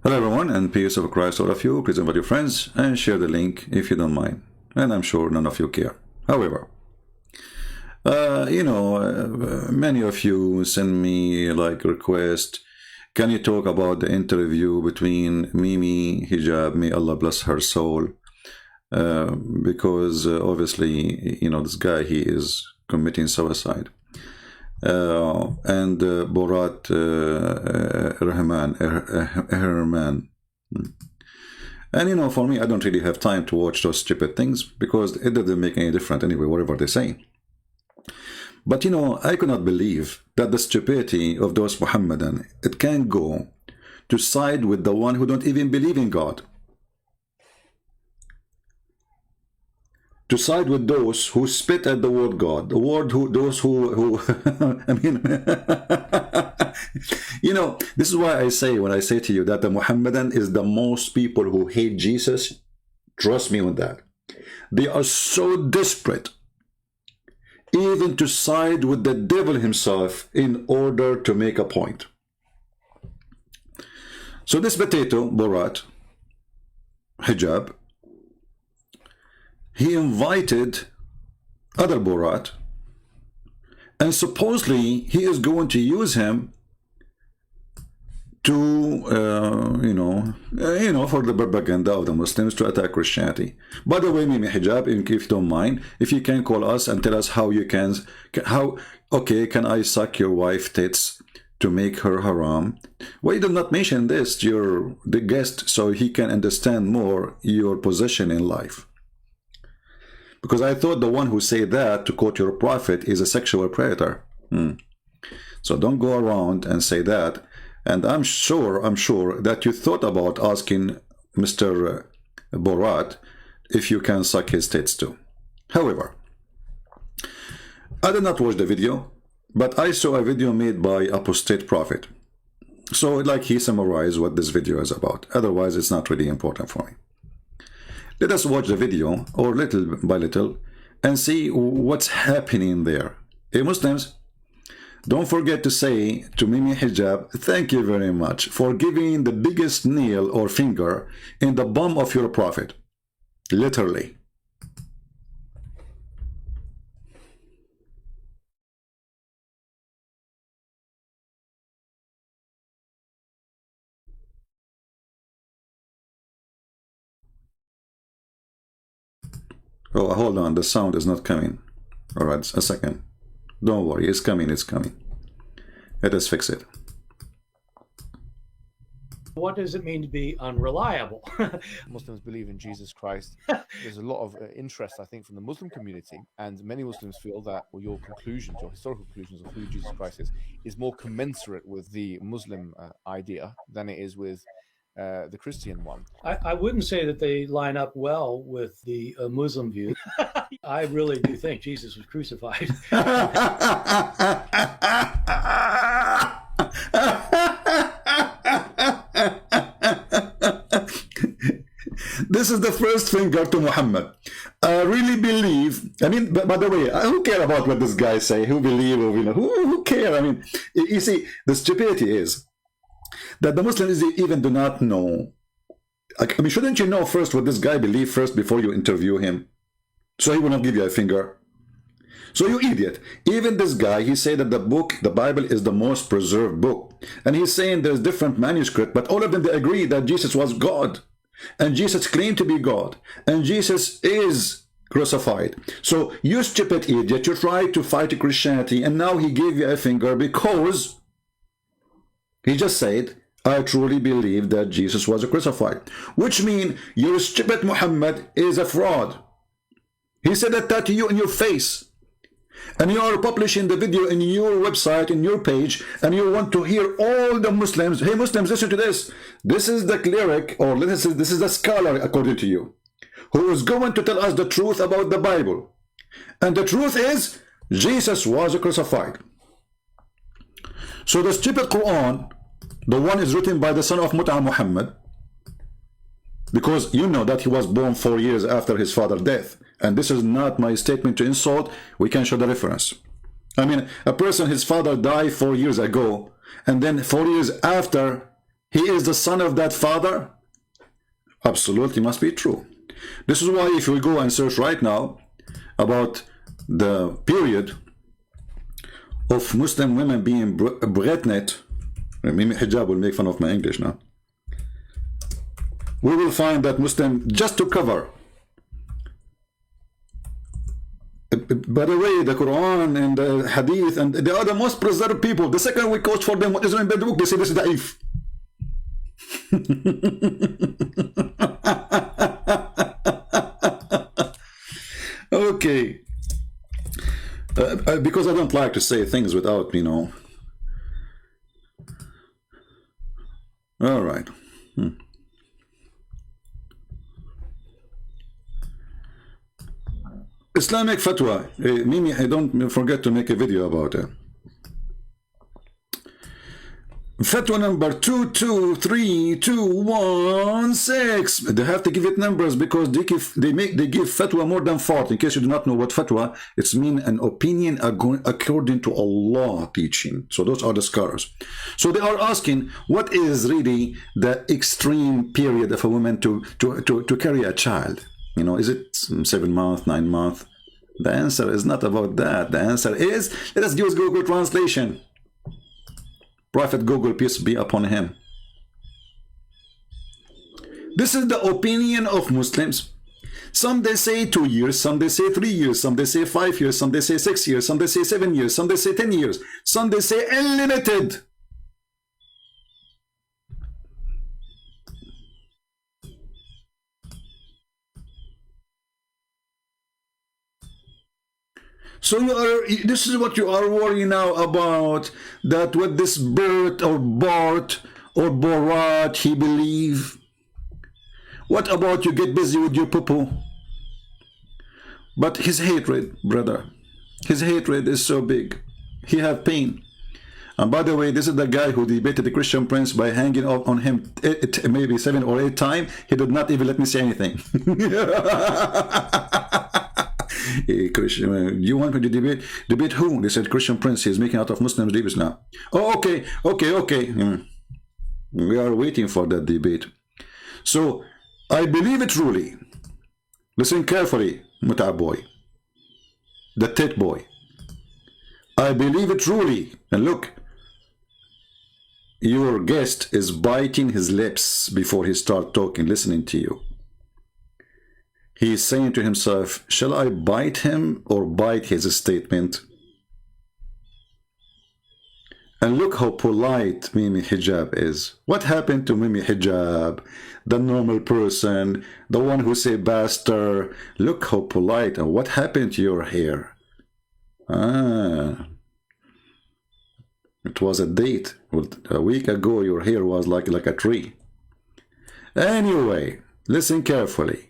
Hello everyone, and peace of Christ all of you. Please invite your friends and share the link if you don't mind. And I'm sure none of you care. However, many of you send me like request, can you talk about the interview between Mimi Hijab, may Allah bless her soul, because obviously, this guy, he is committing suicide. And Borat, Ehrman. And for me, I don't really have time to watch those stupid things because it doesn't make any difference anyway, whatever they say. But I cannot believe that the stupidity of those Muhammadan, it can go to side with the one who don't even believe in God. To side with those who spit at the word God, the word those who I mean, this is why I say, when I say to you that the Muhammadan is the most people who hate Jesus, trust me on that. They are so desperate even to side with the devil himself in order to make a point. So this potato, Borat, Hijab, he invited other Borat, and supposedly he is going to use him to, for the propaganda of the Muslims to attack Christianity. By the way, Mimi Hijab, if you don't mind, if you can call us and tell us how you can can I suck your wife tits to make her haram? Why did not mention this to the guest so he can understand more your position in life? Because I thought the one who say that, to quote your prophet, is a sexual predator. So don't go around and say that. And I'm sure that you thought about asking Mr. Borat if you can suck his tits too. However, I did not watch the video, but I saw a video made by apostate prophet. So like he summarized what this video is about. Otherwise, it's not really important for me. Let us watch the video, or little by little, and see what's happening there. Hey Muslims, don't forget to say to Mimi Hijab, thank you very much for giving the biggest nail or finger in the bum of your prophet. Literally. Oh, hold on, the sound is not coming. All right, a second. Don't worry, it's coming, it's coming. Let us fix it. What does it mean to be unreliable? Muslims believe in Jesus Christ. There's a lot of interest, I think, from the Muslim community, and many Muslims feel that your conclusions, your historical conclusions of who Jesus Christ is more commensurate with the Muslim idea than it is with the Christian one. I wouldn't say that they line up well with the Muslim view. I really do think Jesus was crucified. This is the first finger to Muhammad. I really believe, by the way, who care about what this guy say? Who believe, or who care? You see, the stupidity is that the Muslims even do not know. Shouldn't you know first what this guy believes first before you interview him? So he will not give you a finger. So you idiot. Even this guy, he said that the Bible is the most preserved book. And he's saying there's different manuscripts, but all of them, they agree that Jesus was God. And Jesus claimed to be God. And Jesus is crucified. So you stupid idiot, you tried to fight Christianity, and now he gave you a finger because he just said, I truly believe that Jesus was crucified. Which means your stupid Muhammad is a fraud. He said that to you in your face. And you are publishing the video in your website, in your page, and you want to hear all the Muslims. Hey Muslims, listen to this. This is the cleric, or this is the scholar, according to you, who is going to tell us the truth about the Bible. And the truth is, Jesus was crucified. So the stupid Quran, the one is written by the son of Muhammad, because you know that he was born 4 years after his father's death. And this is not my statement to insult. We can show the reference. A person, his father died 4 years ago, and then 4 years after, he is the son of that father? Absolutely must be true. This is why if we go and search right now about the period of Muslim women being pregnant, maybe Hijab will make fun of my English now, we will find that Muslim, just to cover, by the way, the Quran and the Hadith, and they are the most preserved people. The second we quote for them what is in the book, they say this is da'if. Okay. Because I don't like to say things without, you know. All right. Islamic fatwa. Mimi, I don't forget to make a video about it. Fatwa number 223216. They have to give it numbers because they give fatwa more than 40. In case you do not know what fatwa, it's mean an opinion according to Allah teaching. So those are the scholars. So they are asking, what is really the extreme period of a woman to carry a child? You know, is it 7 months, 9 months? The answer is not about that. The answer is, let us use Google translation. Prophet Google, peace be upon him. This is the opinion of Muslims. Some they say 2 years, some they say 3 years, some they say 5 years, some they say 6 years, some they say 7 years, some they say 10 years, some they say unlimited. So this is what you are worrying now about, that what this Bart or Bart or Borat he believe. What about you get busy with your poo-poo? But his hatred, brother, his hatred is so big. He have pain. And by the way, this is the guy who debated the Christian Prince by hanging up on him maybe 7 or 8 times. He did not even let me say anything. Hey, Christian, you want me to debate? Debate who? They said Christian Prince. He's making out of Muslims debates now. Oh, okay. We are waiting for that debate. So, I believe it truly. Listen carefully, Muta boy. The tit boy. I believe it truly. And look, your guest is biting his lips before he starts talking, listening to you. He is saying to himself, shall I bite him or bite his statement? And look how polite Mimi Hijab is. What happened to Mimi Hijab? The normal person, the one who say bastard. Look how polite. And what happened to your hair? It was a date. A week ago your hair was like a tree. Anyway, listen carefully.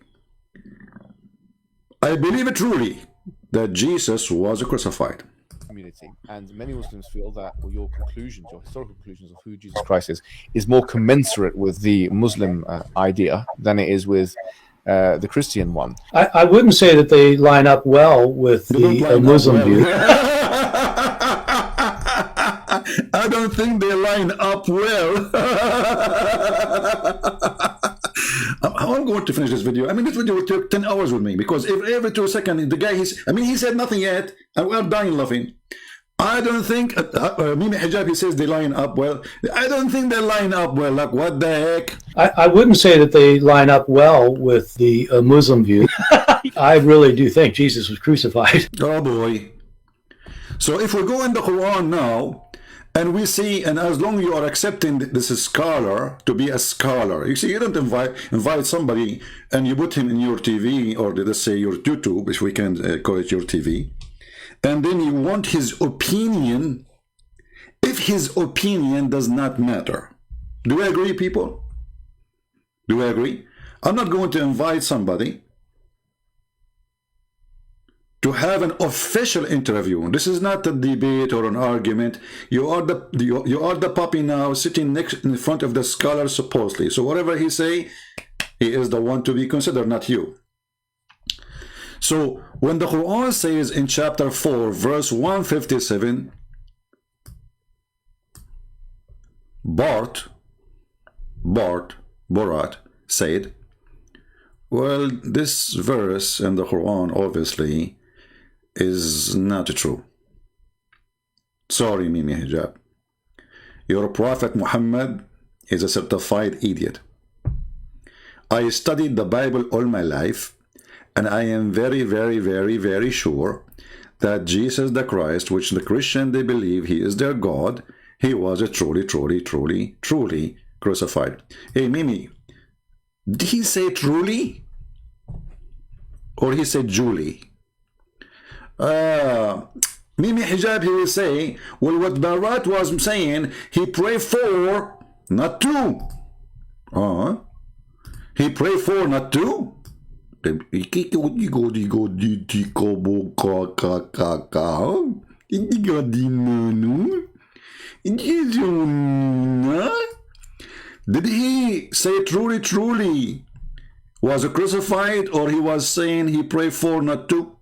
I believe it truly that Jesus was crucified. Community, and many Muslims feel that your conclusions, your historical conclusions of who Jesus Christ is more commensurate with the Muslim idea than it is with the Christian one. I wouldn't say that they line up well with the Muslim view. I don't think they line up well. I'm going to finish this video. I mean, this video will take 10 hours with me because every 2 seconds, the guy, he said nothing yet, and we're dying laughing. I don't think, Mimi Hijab, he says they line up well. I don't think they line up well. Like, what the heck? I wouldn't say that they line up well with the Muslim view. I really do think Jesus was crucified. Oh, boy. So if we go in the Quran now, and we see, and as long as you are accepting this scholar to be a scholar, you see, you don't invite somebody and you put him in your TV, or let's say your YouTube, if we can call it your TV, and then you want his opinion, if his opinion does not matter. Do we agree, people? Do we agree? I'm not going to invite somebody to have an official interview. This is not a debate or an argument. You are the puppy now sitting in front of the scholar supposedly. So whatever he say, he is the one to be considered, not you. So when the Quran says in chapter 4, verse 157, Bart Borat, said, well, this verse in the Quran obviously is not true. Sorry, Mimi Hijab. Your Prophet Muhammad is a certified idiot. I studied the Bible all my life, and I am very, very, very, very sure that Jesus the Christ, which the Christian they believe he is their God, he was a truly, truly, truly, truly crucified. Hey, Mimi, did he say truly? Or he said Julie? Mimi Hijab, he will say, well, what Barat was saying, he prayed for, not to. He prayed for, not to. Did he say truly, truly was crucified, or he was saying he prayed for, not to?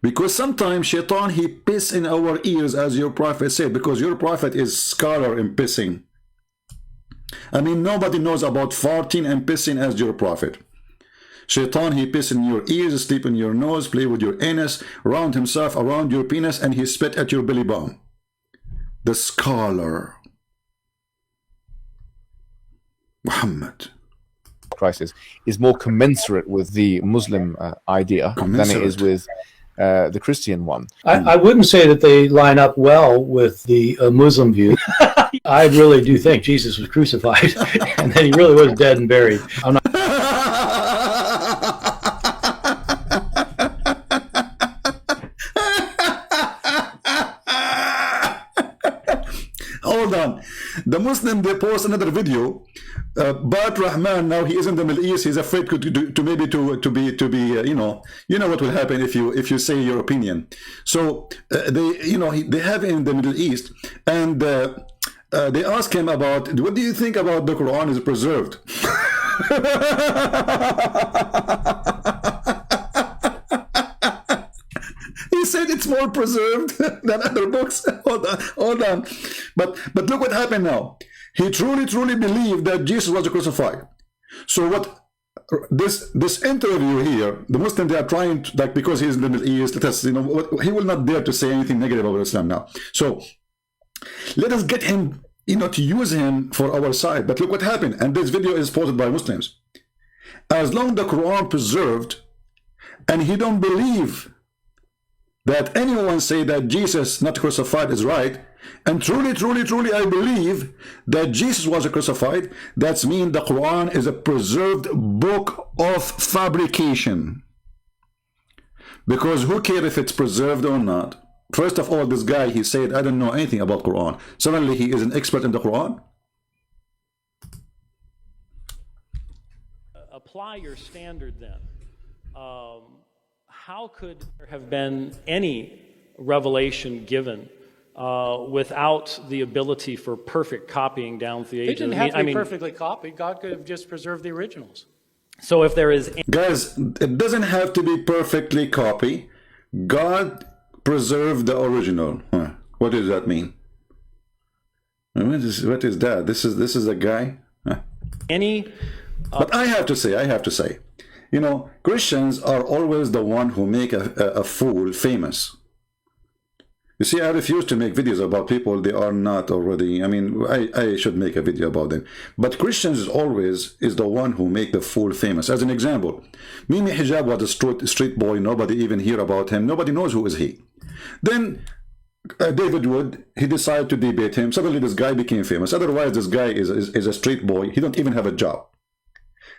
Because sometimes shaitan, he piss in our ears, as your prophet said, because your prophet is scholar in pissing. I mean, nobody knows about farting and pissing as your prophet. Shaitan, he piss in your ears, sleep in your nose, play with your anus, round himself around your penis, and he spit at your belly button. The scholar Muhammad crisis is more commensurate with the Muslim idea than it is with the Christian one. I wouldn't say that they line up well with the Muslim view. I really do think Jesus was crucified and that he really was dead and buried. I'm not. Hold on. The Muslim, they post another video. Bart Rahman, now he is in the Middle East. He's afraid to maybe be you know what will happen if you say your opinion. So they have him in the Middle East, and they ask him about, what do you think about the Quran is preserved? He said it's more preserved than other books. Hold on. But look what happened now. He truly believed that Jesus was crucified. So what this interview here, the Muslims, they are trying to, like, because he's in the Middle East, let us, he will not dare to say anything negative about Islam now. So let us get him, to use him for our side. But look what happened. And this video is posted by Muslims. As long the Quran preserved, and he don't believe that anyone say that Jesus not crucified is right, and truly I believe that Jesus was crucified, that means the Quran is a preserved book of fabrication. Because who cares if it's preserved or not? First of all, this guy, he said, I don't know anything about Quran. Suddenly he is an expert in the Quran. Apply your standard then. How could there have been any revelation given without the ability for perfect copying down through the ages? It didn't have to be perfectly copied. God could have just preserved the originals. So if there is... Guys, it doesn't have to be perfectly copied. God preserved the original. What does that mean? What is that? This is a guy? But I have to say, Christians are always the one who make a fool famous. You see, I refuse to make videos about people they are not already. I mean, I should make a video about them. But Christians is the one who make the fool famous. As an example, Mimi Hijab was a street boy. Nobody even hear about him. Nobody knows who is he. Then David Wood, he decided to debate him. Suddenly this guy became famous. Otherwise, this guy is a street boy. He don't even have a job.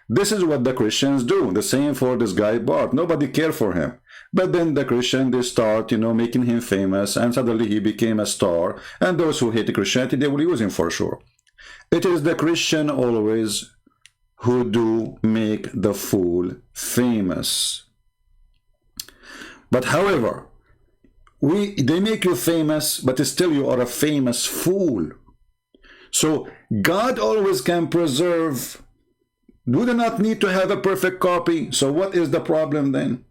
This is what the Christians do. The same for this guy Bart. Nobody care for him. But then the Christian, they start, making him famous, and suddenly he became a star. And those who hate Christianity, they will use him for sure. It is the Christian always who do make the fool famous. But however, they make you famous, but still you are a famous fool. So God always can preserve. We do not need to have a perfect copy. So what is the problem then?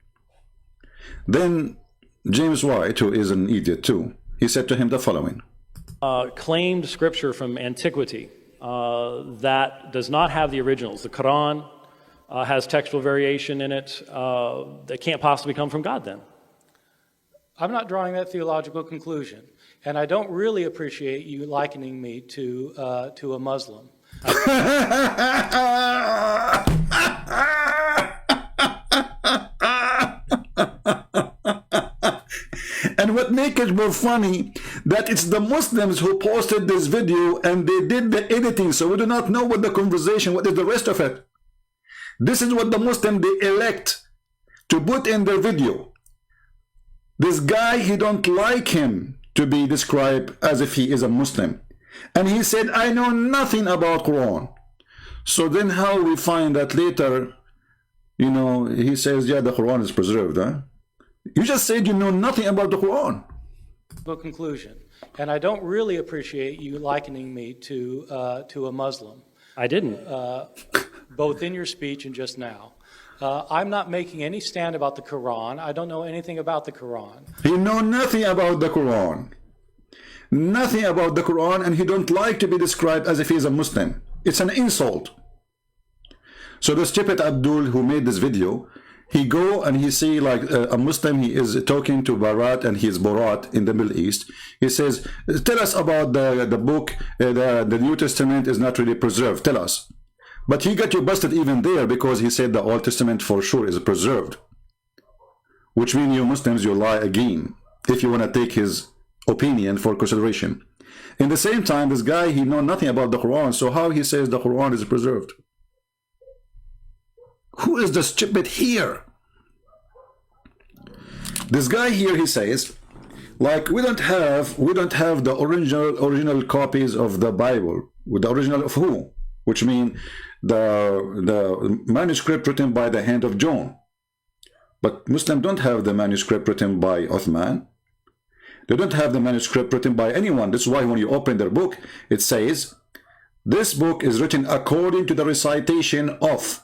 Then James White, who is an idiot too, he said to him the following. Claimed scripture from antiquity that does not have the originals. The Quran has textual variation in it that can't possibly come from God then. I'm not drawing that theological conclusion, and I don't really appreciate you likening me to a Muslim. And what makes it more funny, that it's the Muslims who posted this video and they did the editing, so we do not know what the conversation, what is the rest of it. This is what the Muslim they elect to put in their video. This guy, he don't like him to be described as if he is a Muslim. And he said, I know nothing about Quran. So then how we find that later, you know, he says, yeah, the Quran is preserved, huh? You just said you know nothing about the Quran. Conclusion. And I don't really appreciate you likening me to a Muslim. I didn't, both in your speech and just now. I'm not making any stand about the Quran. I don't know anything about the Quran. He know nothing about the Quran. Nothing about the Quran, and he don't like to be described as if he is a Muslim. It's an insult. So the stupid Abdul who made this video, he go and he see like a Muslim, he is talking to Barat and he's Borat in the Middle East. He says, tell us about the book, the New Testament is not really preserved, tell us. But he got you busted even there because he said the Old Testament for sure is preserved. Which means you Muslims, you lie again, if you want to take his opinion for consideration. In the same time, this guy, he know nothing about the Quran, so how he says the Quran is preserved? Who is the stupid here? This guy here, he says, like we don't have the original copies of the Bible. With the original of who? Which means the manuscript written by the hand of John. But Muslims don't have the manuscript written by Uthman. They don't have the manuscript written by anyone. That's why when you open their book, it says, this book is written according to the recitation of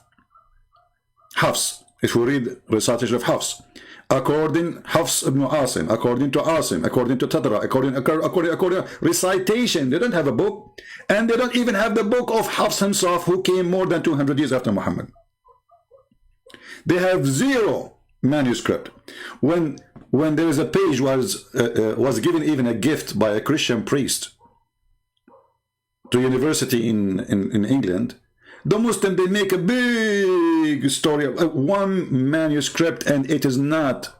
Hafs. If we read recitation of Hafs, according Hafs ibn Asim, according to Asim, according to Tadra, according recitation. They don't have a book, and they don't even have the book of Hafs himself, who came more than 200 years after Muhammad. They have zero manuscript. When there is a page was given even a gift by a Christian priest to university in England, the Muslim, they make a big story of one manuscript, and it is not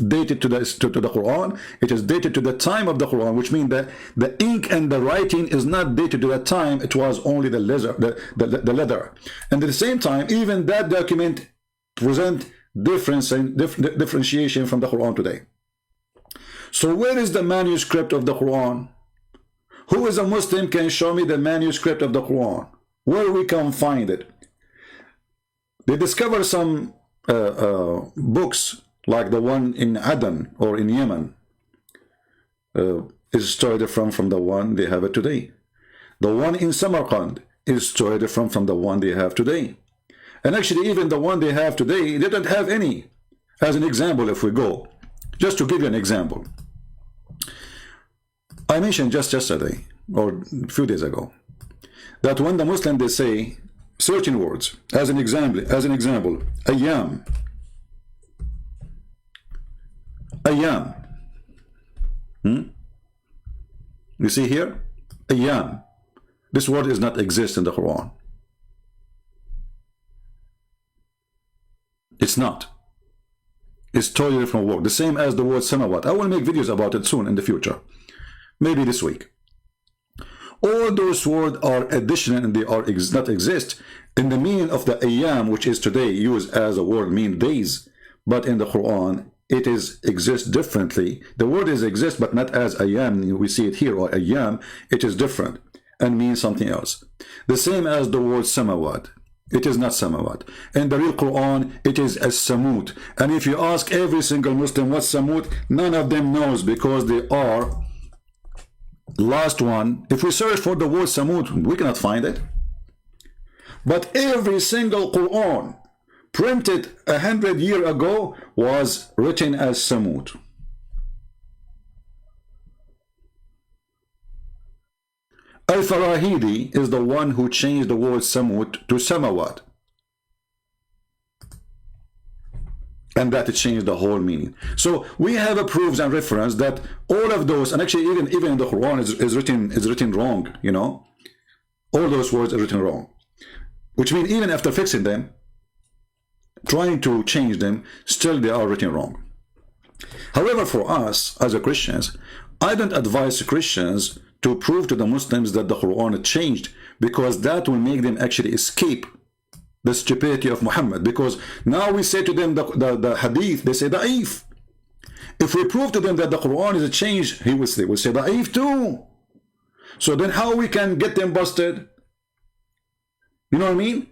dated to the Quran. It is dated to the time of the Quran, which means that the ink and the writing is not dated to that time. It was only the leather. And at the same time, even that document present differentiation from the Quran today. So where is the manuscript of the Quran? Who is a Muslim can show me the manuscript of the Quran? Where we can find it? They discover some books like the one in Aden or in Yemen is totally different from the one they have it today. The one in Samarkand is totally different from the one they have today. And actually even the one they have today, they don't have any. As an example, if we go, just to give you an example, I mentioned just yesterday or a few days ago that when the Muslim they say certain words, as an example, ayyam, you see here, ayyam, this word does not exist in the Quran. It's not. It's totally different word. The same as the word samawat. I will make videos about it soon in the future, maybe this week. All those words are additional and they are not exist in the meaning of the ayyam, which is today used as a word mean days, but in the Quran it is exists differently. The word is exist, but not as ayyam. We see it here, or ayyam. It is different and means something else. The same as the word samawat. It is not samawat. In the real Quran, it is as samut. And if you ask every single Muslim what's samut, none of them knows, because they are last one. If we search for the word samut, we cannot find it. But every single Quran printed 100 years ago was written as samut. Al-Farahidi is the one who changed the word Samut to Samawat. And that it changed the whole meaning. So we have a proofs and reference that all of those, and actually even in the Quran is written wrong, you know. All those words are written wrong. Which means even after fixing them, trying to change them, still they are written wrong. However, for us as a Christians, I don't advise Christians to prove to the Muslims that the Quran changed, because that will make them actually escape the stupidity of Muhammad. Because now we say to them the hadith, they say da'if. If we prove to them that the Quran is a change, they will say da'if too. So then how we can get them busted? You know what I mean?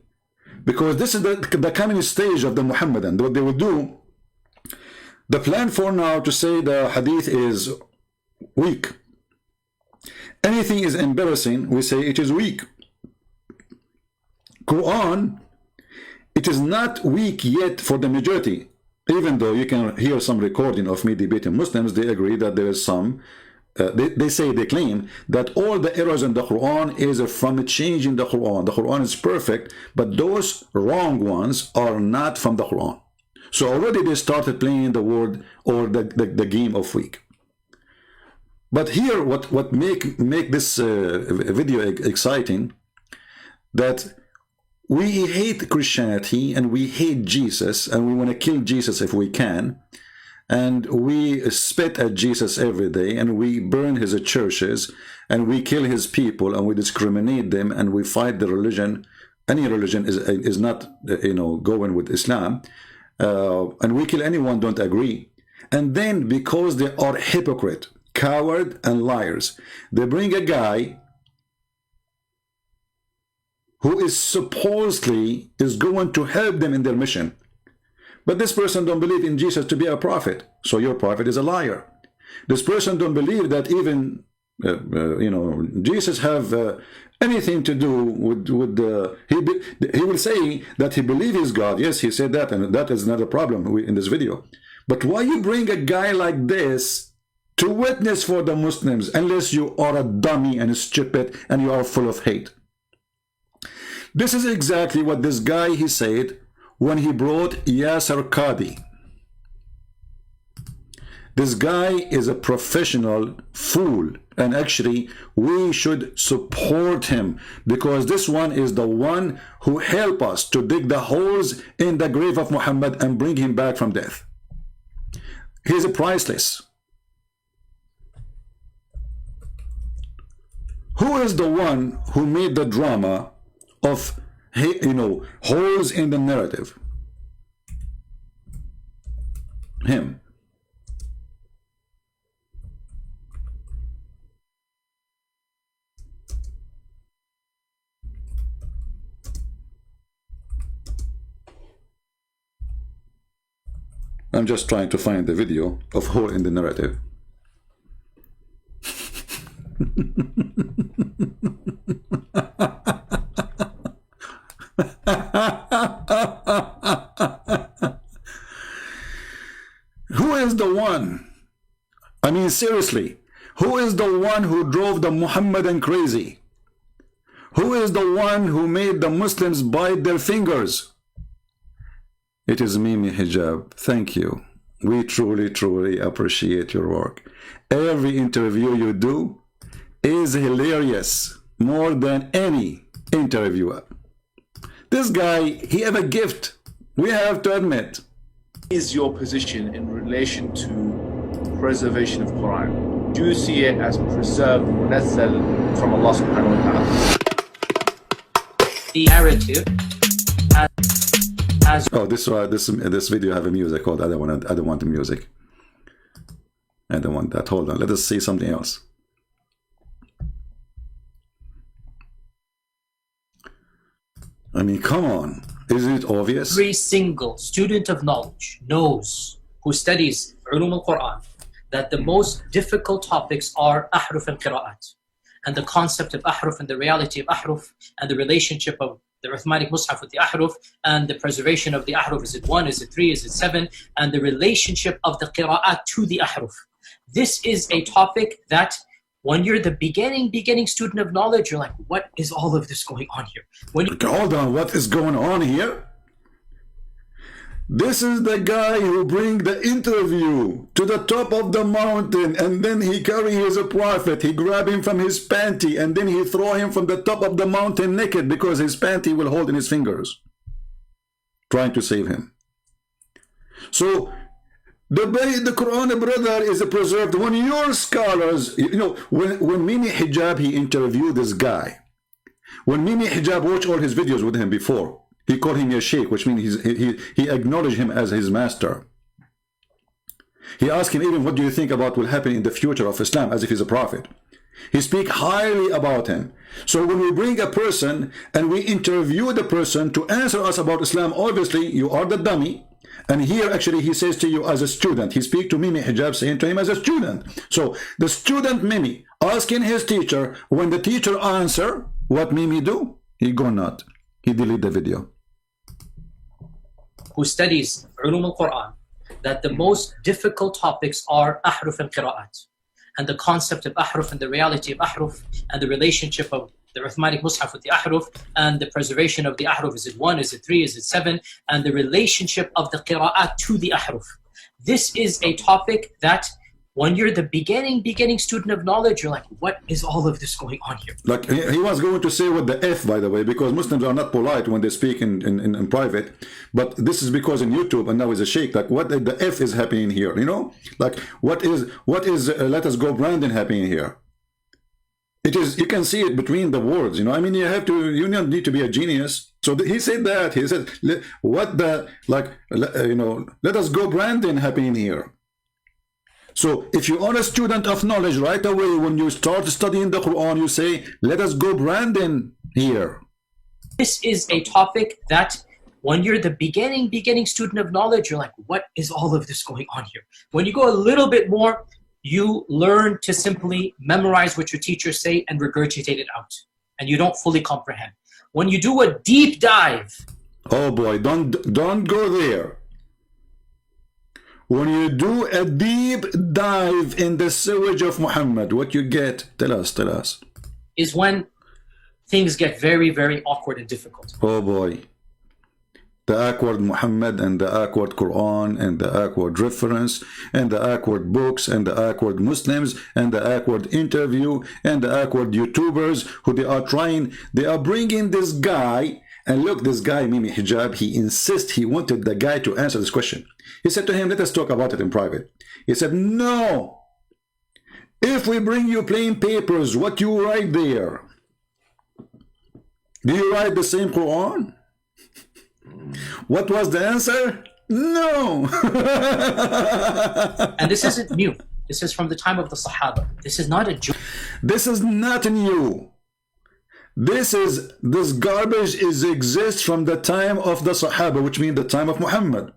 Because this is the coming stage of the Muhammadan. What they will do, the plan for now to say the hadith is weak. Anything is embarrassing, we say it is weak. Quran, it is not weak yet for the majority. Even though you can hear some recording of me debating Muslims, they agree that there is some, they claim that all the errors in the Quran is from a change in the Quran. The Quran is perfect, but those wrong ones are not from the Quran. So already they started playing the word or the game of weak. But here, what make this video exciting, that we hate Christianity and we hate Jesus and we want to kill Jesus if we can, and we spit at Jesus every day and we burn his churches and we kill his people and we discriminate them and we fight the religion. Any religion is not, you know, going with Islam, and we kill anyone don't agree. And then because they are hypocrite, coward and liars, they bring a guy who is supposedly is going to help them in their mission. But this person don't believe in Jesus to be a prophet, so your prophet is a liar. This person don't believe that even you know, Jesus have anything to do with he will say that he believes he's God. Yes, he said that, and that is not a problem in this video. But why you bring a guy like this to witness for the Muslims unless you are a dummy and stupid and you are full of hate? This is exactly what this guy he said when he brought Yasser Qadhi. This guy is a professional fool, and actually we should support him, because this one is the one who helped us to dig the holes in the grave of Muhammad and bring him back from death. He's priceless. Who is the one who made the drama of, you know, holes in the narrative? Him. I'm just trying to find the video of hole in the narrative. Who is the one? I mean, seriously, who is the one who drove the Muhammadan crazy? Who is the one who made the Muslims bite their fingers? It is Mimi Hijab. Thank you. We truly, truly appreciate your work. Every interview you do is hilarious, more than any interviewer. This guy, he have a gift, we have to admit. Is your position in relation to preservation of Quran? Do you see it as preserved, munazzal from Allah subhanahu wa ta'ala? The narrative as oh, this video have a music called I don't want the music. I don't want that. Hold on, let us see something else. I mean, come on. Isn't it obvious? every single student of knowledge knows, who studies ulum al-Quran, that the most difficult topics are ahruf and qira'at, and the concept of ahruf and the reality of ahruf, and the relationship of the arithmetic mushaf with the ahruf, and the preservation of the ahruf. Is it 1? Is it 3? Is it 7? And the relationship of the qira'at to the ahruf. This is a topic that when you're the beginning student of knowledge, you're like, what is all of this going on here? When you Hold on, what is going on here? This is the guy who bring the interview to the top of the mountain, and then he carry his prophet, he grab him from his panty, and then he throw him from the top of the mountain naked because his panty will hold in his fingers, trying to save him. So the Quran, brother, is preserved. When your scholars, you know, when Mimi Hijab, he interviewed this guy. When Mimi Hijab watched all his videos with him before, he called him a sheikh, which means he acknowledged him as his master. He asked him even, what do you think about what will happen in the future of Islam, as if he's a prophet. He speak highly about him. So when we bring a person and we interview the person to answer us about Islam, obviously you are the dummy. And here actually he says to you as a student, he speak to Mimi Hijab saying to him as a student. So the student Mimi asking his teacher, when the teacher answer, what Mimi do? He go not. He delete the video. who studies Ulum al-Quran, that the most difficult topics are ahruf and qira'at, and the concept of ahruf and the reality of ahruf, and the relationship of the arithmetic mushaf with the ahruf, and the preservation of the ahruf. Is it 1, is it 3, is it 7? And the relationship of the qira'at to the ahruf. This is a topic that when you're the beginning student of knowledge, you're like, what is all of this going on here? Like he was going to say what the F, by the way, because Muslims are not polite when they speak in private. But this is because in YouTube, and now he's a sheikh, like what the F is happening here, you know? Like what is let us go Brandon happening here? It is, you can see it between the words, you know? I mean, you don't need to be a genius. So he said that, he said, what the, like, you know, let us go Brandon happening here. So if you are a student of knowledge, right away when you start studying the Quran, you say, let us go Brandon here. This is a topic that when you're the beginning student of knowledge, you're like, what is all of this going on here? When you go a little bit more, you learn to simply memorize what your teachers say and regurgitate it out. And you don't fully comprehend. When you do a deep dive. Oh boy, don't go there. When you do a deep dive in the sewage of Muhammad, what you get? Tell us. Is when things get very, very awkward and difficult. Oh boy. The awkward Muhammad and the awkward Quran and the awkward reference and the awkward books and the awkward Muslims and the awkward interview and the awkward YouTubers who they are bringing this guy. And look, this guy, Mimi Hijab, he insists, he wanted the guy to answer this question. He said to him, let us talk about it in private. He said, no. If we bring you plain papers, what you write there? Do you write the same Quran? What was the answer? No. And this isn't new. This is from the time of the Sahaba. This is not a joke. This is not new. This garbage exists from the time of the Sahaba, which means the time of Muhammad.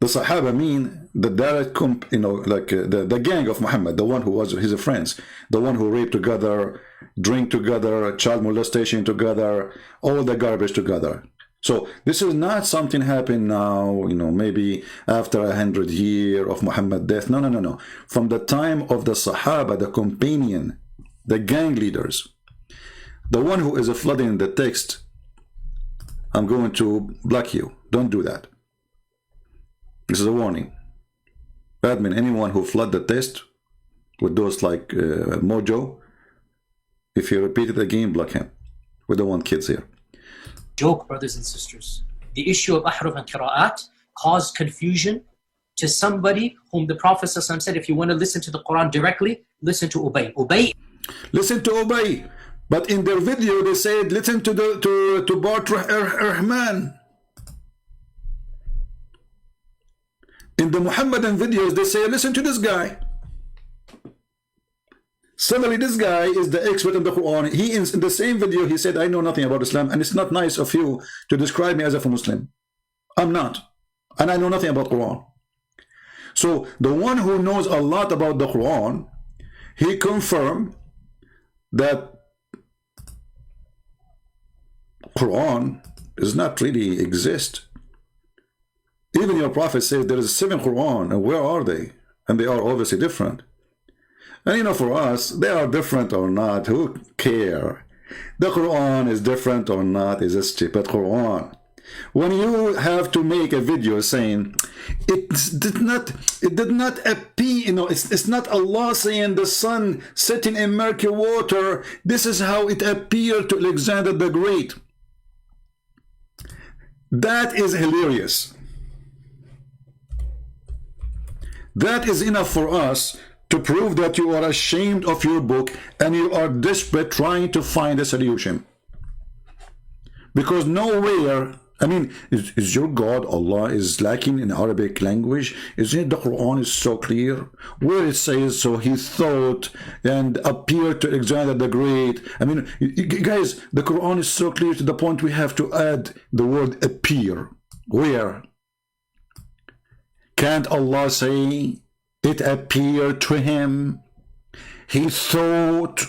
The Sahaba mean the direct, you know, like the gang of Muhammad, the one who was his friends, the one who raped together, drink together, child molestation together, all the garbage together. So this is not something happened now, you know, maybe after 100 years of Muhammad's death. No. From the time of the Sahaba, the companion, the gang leaders, the one who is flooding the text, I'm going to block you. Don't do that. This is a warning. Admin, anyone who flood the text with those like mojo, if you repeat it again, block him. We don't want kids here. Joke, brothers and sisters. The issue of ahruf and qira'at caused confusion to somebody whom the Prophet ﷺ said, if you want to listen to the Quran directly, listen to Ubay. Listen to Ubay. But in their video, they said, listen to Bart Ehrman. In the Muhammadan videos, they say, listen to this guy. Suddenly, this guy is the expert in the Quran. He, in the same video, he said, I know nothing about Islam, and it's not nice of you to describe me as a Muslim. I'm not. And I know nothing about Quran. So, the one who knows a lot about the Quran, he confirmed that Quran does not really exist. Even your Prophet says there is 7 Quran, and where are they? And they are obviously different. And you know, for us, they are different or not, who care? The Quran is different or not, is a stupid Quran. When you have to make a video saying it did not appear, you know, it's not Allah saying the sun setting in murky water, this is how it appeared to Alexander the Great. That is hilarious. That is enough for us to prove that you are ashamed of your book and you are desperate trying to find a solution. Because nowhere, I mean, is your God, Allah, is lacking in Arabic language? Isn't it the Quran is so clear? Where it says, so he thought and appeared to Alexander the Great. I mean, guys, the Quran is so clear to the point we have to add the word appear. Where? Can't Allah say, it appeared to him, he thought?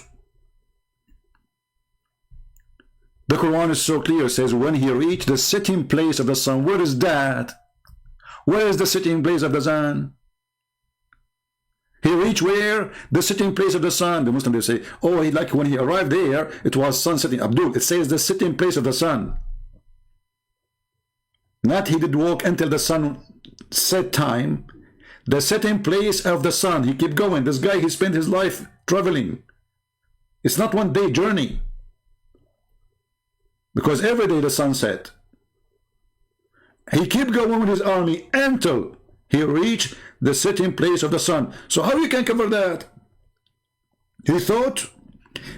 The Quran is so clear, it says, when he reached the sitting place of the sun. Where is that? Where is the sitting place of the sun? He reached where? The sitting place of the sun. The Muslims, they say, oh, like when he arrived there, it was sun setting. Abdul, it says the sitting place of the sun. Not he did walk until the sun set time. The setting place of the sun. He kept going. This guy, he spent his life traveling. It's not one day journey. Because every day the sun set. He kept going with his army until he reached the setting place of the sun. So how you can cover that? He thought,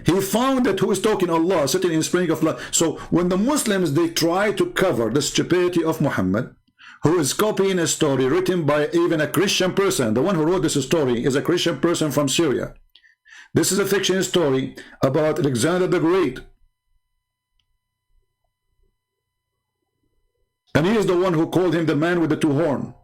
he found that who is talking Allah, sitting in spring of life. So when the Muslims, they try to cover the stupidity of Muhammad, who is copying a story written by even a Christian person. The one who wrote this story is a Christian person from Syria. This is a fiction story about Alexander the Great. And he is the one who called him the man with the two horns.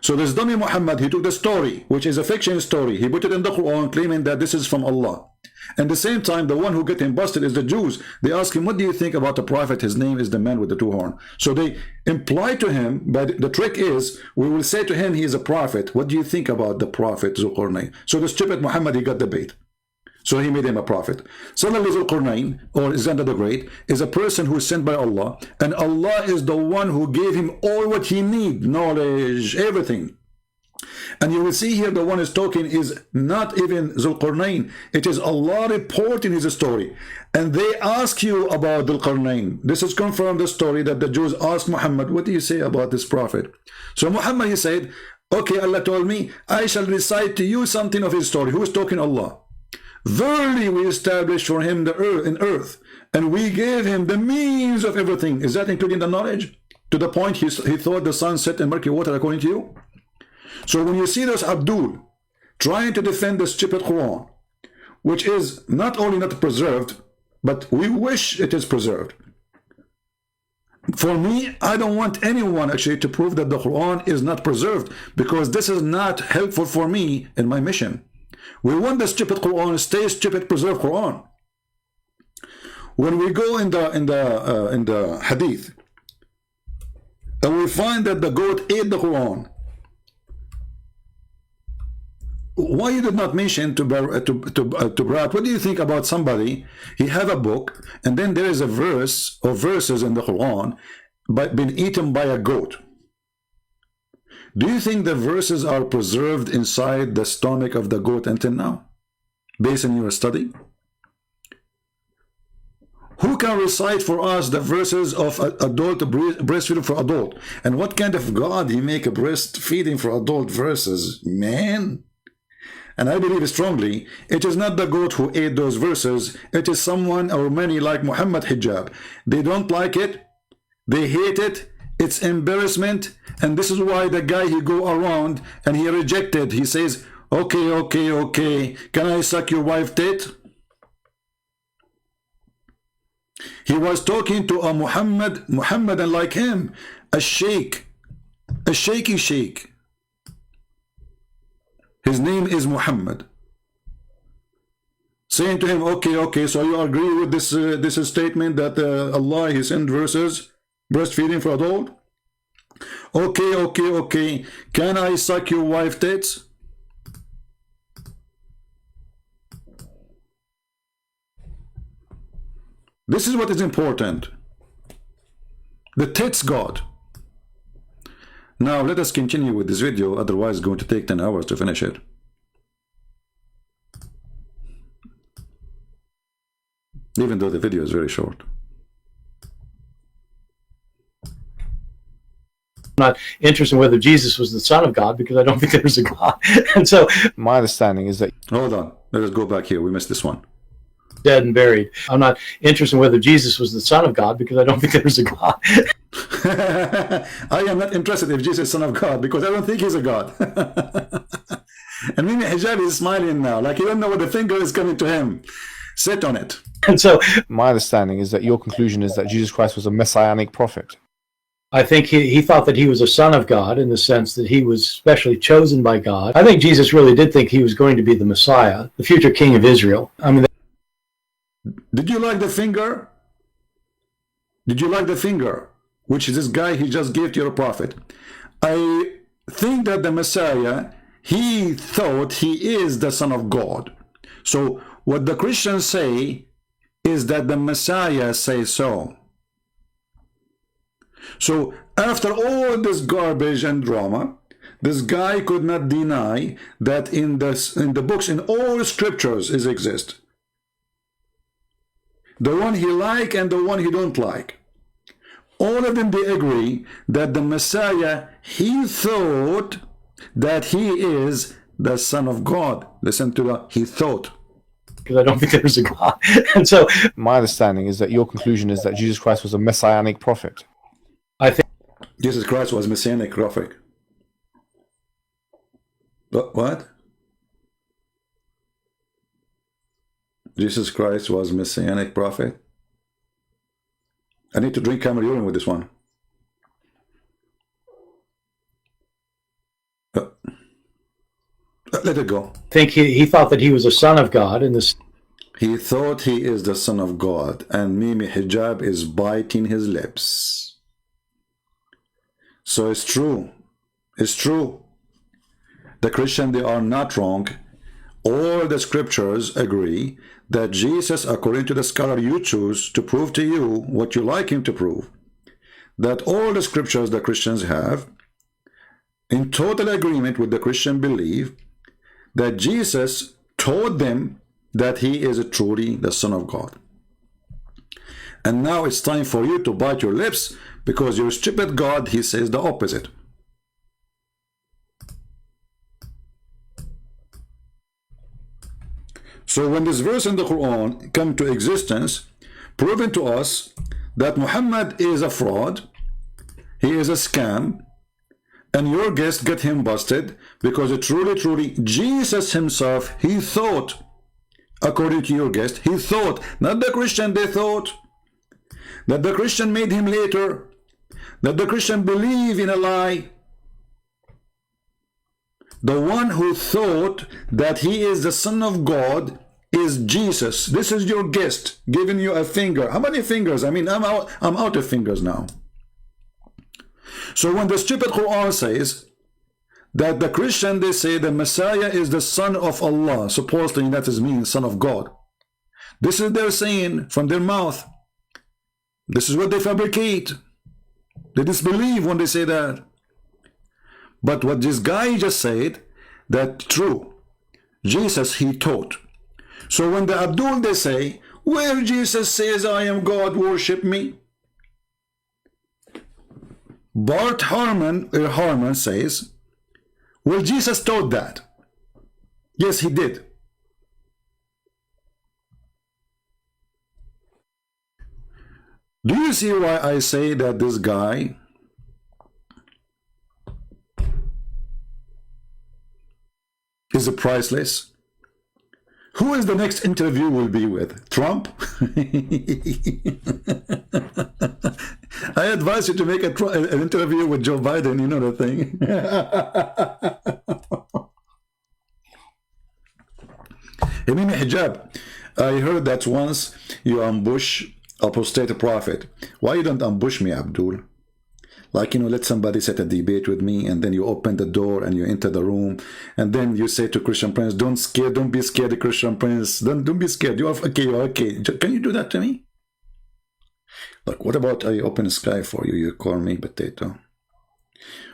So this dummy Muhammad, he took the story, which is a fiction story, he put it in the Quran, claiming that this is from Allah. And at the same time, the one who get him busted is the Jews. They ask him, what do you think about the prophet? His name is the man with the two horns. So they imply to him, but the trick is, we will say to him, he is a prophet. What do you think about the prophet Zulqarnain? So the stupid Muhammad, he got the bait. So he made him a prophet. Similarly, Zulqarnain, or Alexander the Great, is a person who is sent by Allah, and Allah is the one who gave him all what he needs, knowledge, everything. And you will see here the one is talking is not even Zulqarnain. It is Allah reporting his story. And they ask you about Zulqarnain. This is confirmed the story that the Jews asked Muhammad, what do you say about this prophet? So Muhammad, he said, okay, Allah told me, I shall recite to you something of his story. Who is talking? Allah. Verily we established for him the earth, and we gave him the means of everything. Is that including the knowledge? To the point he thought the sun set in murky water, according to you? So when you see this Abdul trying to defend the stupid Quran, which is not only not preserved, but we wish it is preserved. For me, I don't want anyone actually to prove that the Quran is not preserved, because this is not helpful for me in my mission. We want the stupid Quran, stay stupid, preserve Quran. When we go in the Hadith, and we find that the goat ate the Quran, why you did not mention to Bart? What do you think about somebody? He have a book, and then there is a verse or verses in the Quran, but been eaten by a goat. Do you think the verses are preserved inside the stomach of the goat until now, based on your study? Who can recite for us the verses of adult breastfeeding for adult? And what kind of God he make a breastfeeding for adult verses, man? And I believe strongly, it is not the goat who ate those verses. It is someone or many like Muhammad Hijab. They don't like it. They hate it. It's embarrassment. And this is why the guy, he go around and he rejected. He says, okay. Can I suck your wife tit? He was talking to a Muhammadan like him, a sheikh, a shaky sheikh. His name is Muhammad. Saying to him, okay, so you agree with this statement that Allah, he sent verses, breastfeeding for adult? Okay. Can I suck your wife tits? This is what is important. The tits God. Now let us continue with this video, otherwise it's going to take 10 hours to finish it. Even though the video is very short. Not interested in whether Jesus was the Son of God, because I don't think there's a God. And so My understanding is that Hold on, let us go back here. We missed this one. dead and buried. I'm not interested in whether Jesus was the Son of God, because I don't think there's a God. I am not interested if Jesus is Son of God, because I don't think he's a God. And maybe Hijab is smiling now, like he don't know what the finger is coming to him. Sit on it. And so my understanding is that your conclusion is that Jesus Christ was a messianic prophet. I think he thought that he was a son of God, in the sense that he was specially chosen by God. I think Jesus really did think he was going to be the Messiah, the future king of Israel. I mean, Did you like the finger? Did you like the finger? Which is this guy he just gave to your prophet. I think that the Messiah, he thought he is the Son of God. So what the Christians say is that the Messiah says so. So after all this garbage and drama, this guy could not deny that in the books, in all scriptures, is exist. The one he like and the one he don't like. All of them, they agree that the Messiah, he thought that he is the Son of God. Listen to that, he thought. because I don't think there's a God. And so My understanding is that your conclusion is that Jesus Christ was a messianic prophet. I think Jesus Christ was messianic prophet. What? Jesus Christ was messianic prophet? I need to drink camel urine with this one. Let it go. he thought that he was a son of God in this. He thought he is the Son of God, and Mimi Hijab is biting his lips. So it's true. It's true. The Christian, they are not wrong. All the scriptures agree that Jesus, according to the scholar you choose to prove to you what you like him to prove, that all the scriptures the Christians have, in total agreement with the Christian belief, that Jesus taught them that he is truly the Son of God. And now it's time for you to bite your lips, because your stupid God, he says the opposite. So when this verse in the Quran come to existence, proving to us that Muhammad is a fraud, he is a scam, and your guest get him busted, because truly Jesus himself, he thought, according to your guest, he thought, not the Christian, they thought, that the Christian made him later, that the Christian believe in a lie. The one who thought that he is the Son of God is Jesus. This is your guest giving you a finger. How many fingers? I mean, I'm out of fingers now. So when the stupid Quran says that the Christian, they say the Messiah is the Son of Allah, supposedly that is means Son of God. This is their saying from their mouth. This is what they fabricate. They disbelieve when they say that. But what this guy just said, that true. Jesus, he taught. So when the Abdul, they say, where Jesus says, I am God, worship me. Bart Ehrman says, well, Jesus taught that. Yes, he did. Do you see why I say that this guy is priceless? Who is the next interview will be with? Trump? I advise you to make an interview with Joe Biden, you know the thing. Mimi Hijab, I heard that once you ambush apostate prophet. Why you don't ambush me, Abdul? Like, let somebody set a debate with me, and then you open the door and you enter the room, and then you say to Christian Prince, don't be scared, Christian Prince. Don't be scared. You're okay. Can you do that to me? Like, what about I open sky for you? You call me potato.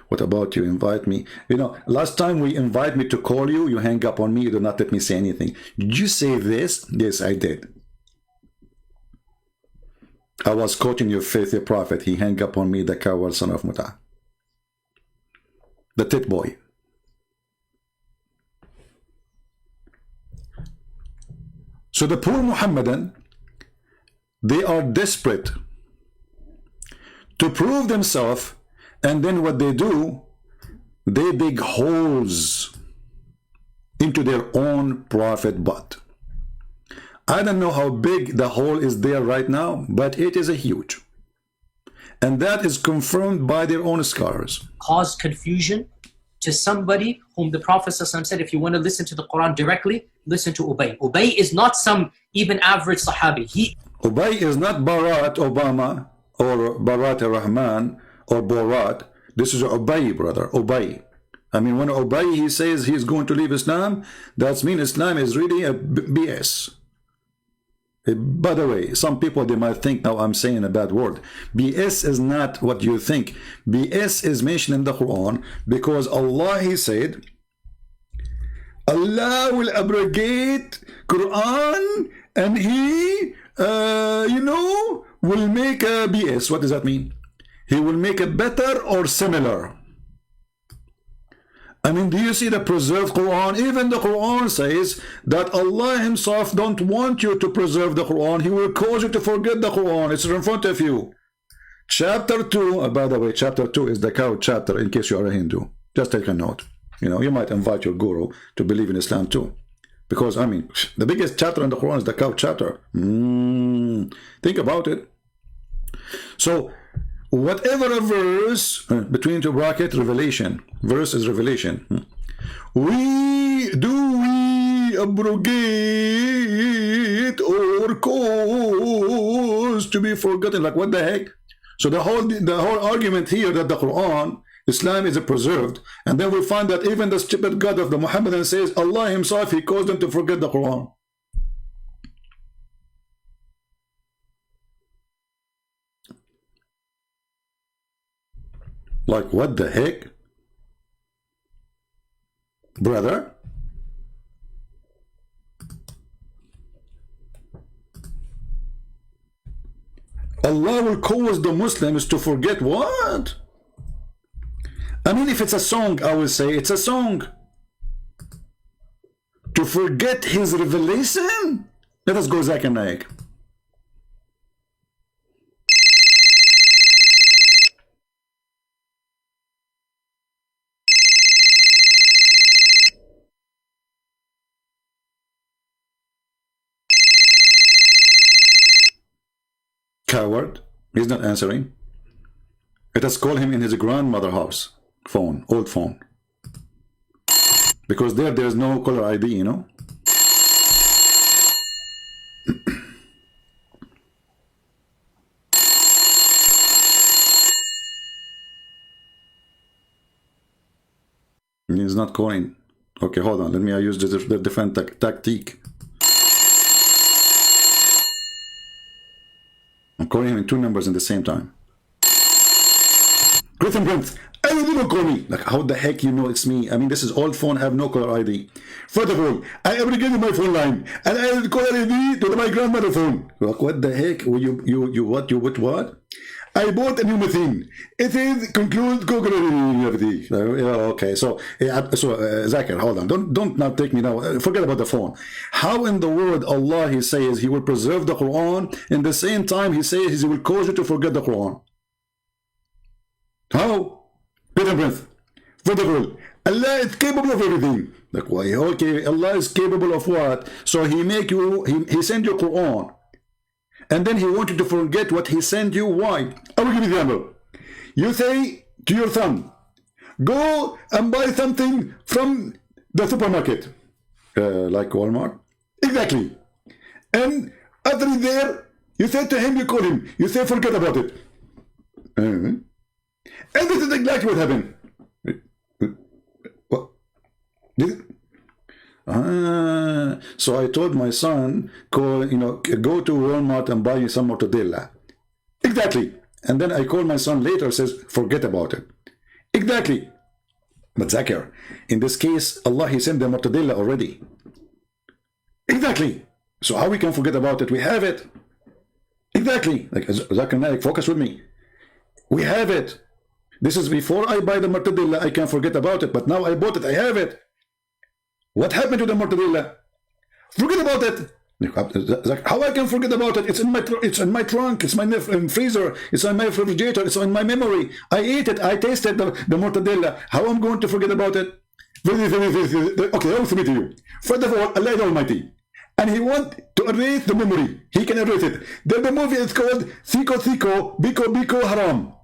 What about you invite me? You know, last time we invite me to call you, you hang up on me, you do not let me say anything. Did you say this? Yes, I did. I was quoting your faithful prophet. He hang up on me, the coward son of Muta. The tit boy. So the poor Muhammadan, they are desperate to prove themselves, and then what they do, they dig holes into their own prophet butt. I don't know how big the hole is there right now, but it is a huge. And that is confirmed by their own scholars. Cause confusion to somebody whom the Prophet ﷺ said, if you want to listen to the Quran directly, listen to Ubay. Ubay is not some even average Sahabi. Ubay is not Bharat Obama or Bharat Rahman or Borat. This is Ubay, brother, Ubay. I mean, when Ubay, he says he's going to leave Islam, that means Islam is really a BS. By the way, some people, they might think now I'm saying a bad word. BS is not what you think. BS is mentioned in the Quran because Allah, he said, Allah will abrogate Quran and he, will make a BS. What does that mean? He will make it better or similar. I mean, do you see the preserved Quran? Even the Quran says that Allah himself don't want you to preserve the Quran. He will cause you to forget the Quran. It's in front of you. Chapter 2, by the way, chapter 2 is the cow chapter, in case you are a Hindu. Just take a note. You know, you might invite your guru to believe in Islam too. Because, I mean, the biggest chapter in the Quran is the cow chapter. Think about it. So, whatever a verse, between two brackets, revelation. Verse is revelation. We abrogate or cause to be forgotten. Like, what the heck? So the whole argument here that the Quran, Islam is preserved, and then we find that even the stupid God of the Muhammadan says Allah himself, he caused them to forget the Quran. Like, what the heck? Brother? Allah will cause the Muslims to forget what? I mean, if it's a song, I will say it's a song. To forget his revelation? Let us go Zakir Naik. Coward. He's not answering. Let us call him in his grandmother's house. Phone. Old phone. Because there's no caller ID, you know. He's not calling. Okay, hold on. Let me use the different tactic. I'm calling him in two numbers at the same time. Griffin Brent, I don't even call me. Like, how the heck you know it's me? I mean, this is old phone, I have no caller ID. First of all, I abrogated my phone line, and I had caller ID to my grandmother's phone. Like, what the heck? What? I bought a new machine. It is conclude Google. Okay, so Zakir, hold on. Don't now take me now. Forget about the phone. How in the world Allah, he says he will preserve the Quran, in the same time he says he will cause you to forget the Quran? How? Peter breath. First of all, Allah is capable of everything. Like, why? Okay, Allah is capable of what? So he make you, he send you Quran. And then he wants you to forget what he sent you. Why? I will give you the example. You say to your son, go and buy something from the supermarket. Like Walmart? Exactly. And after he's there, you say to him, you call him. You say, forget about it. And this is exactly what happened. What? Did it? So I told my son, go to Walmart and buy some mortadella. Exactly. And then I call my son later, says, forget about it. Exactly. But Zakir, in this case, Allah, He sent the Mortadella already. Exactly. So how we can forget about it? We have it. Exactly. Like Zakir Naik, focus with me. We have it. This is before I buy the Mortadella, I can forget about it. But now I bought it, I have it. What happened to the Mortadella? Forget about it. How I can forget about it? It's in my trunk, it's my freezer, it's in my refrigerator, it's in my memory. I ate it, I tasted the Mortadella. How I'm going to forget about it? Okay, I'll submit to you. First of all, Allah is Almighty, and He wants to erase the memory. He can erase it. Then the movie is called Siko Siko Biko Biko Haram.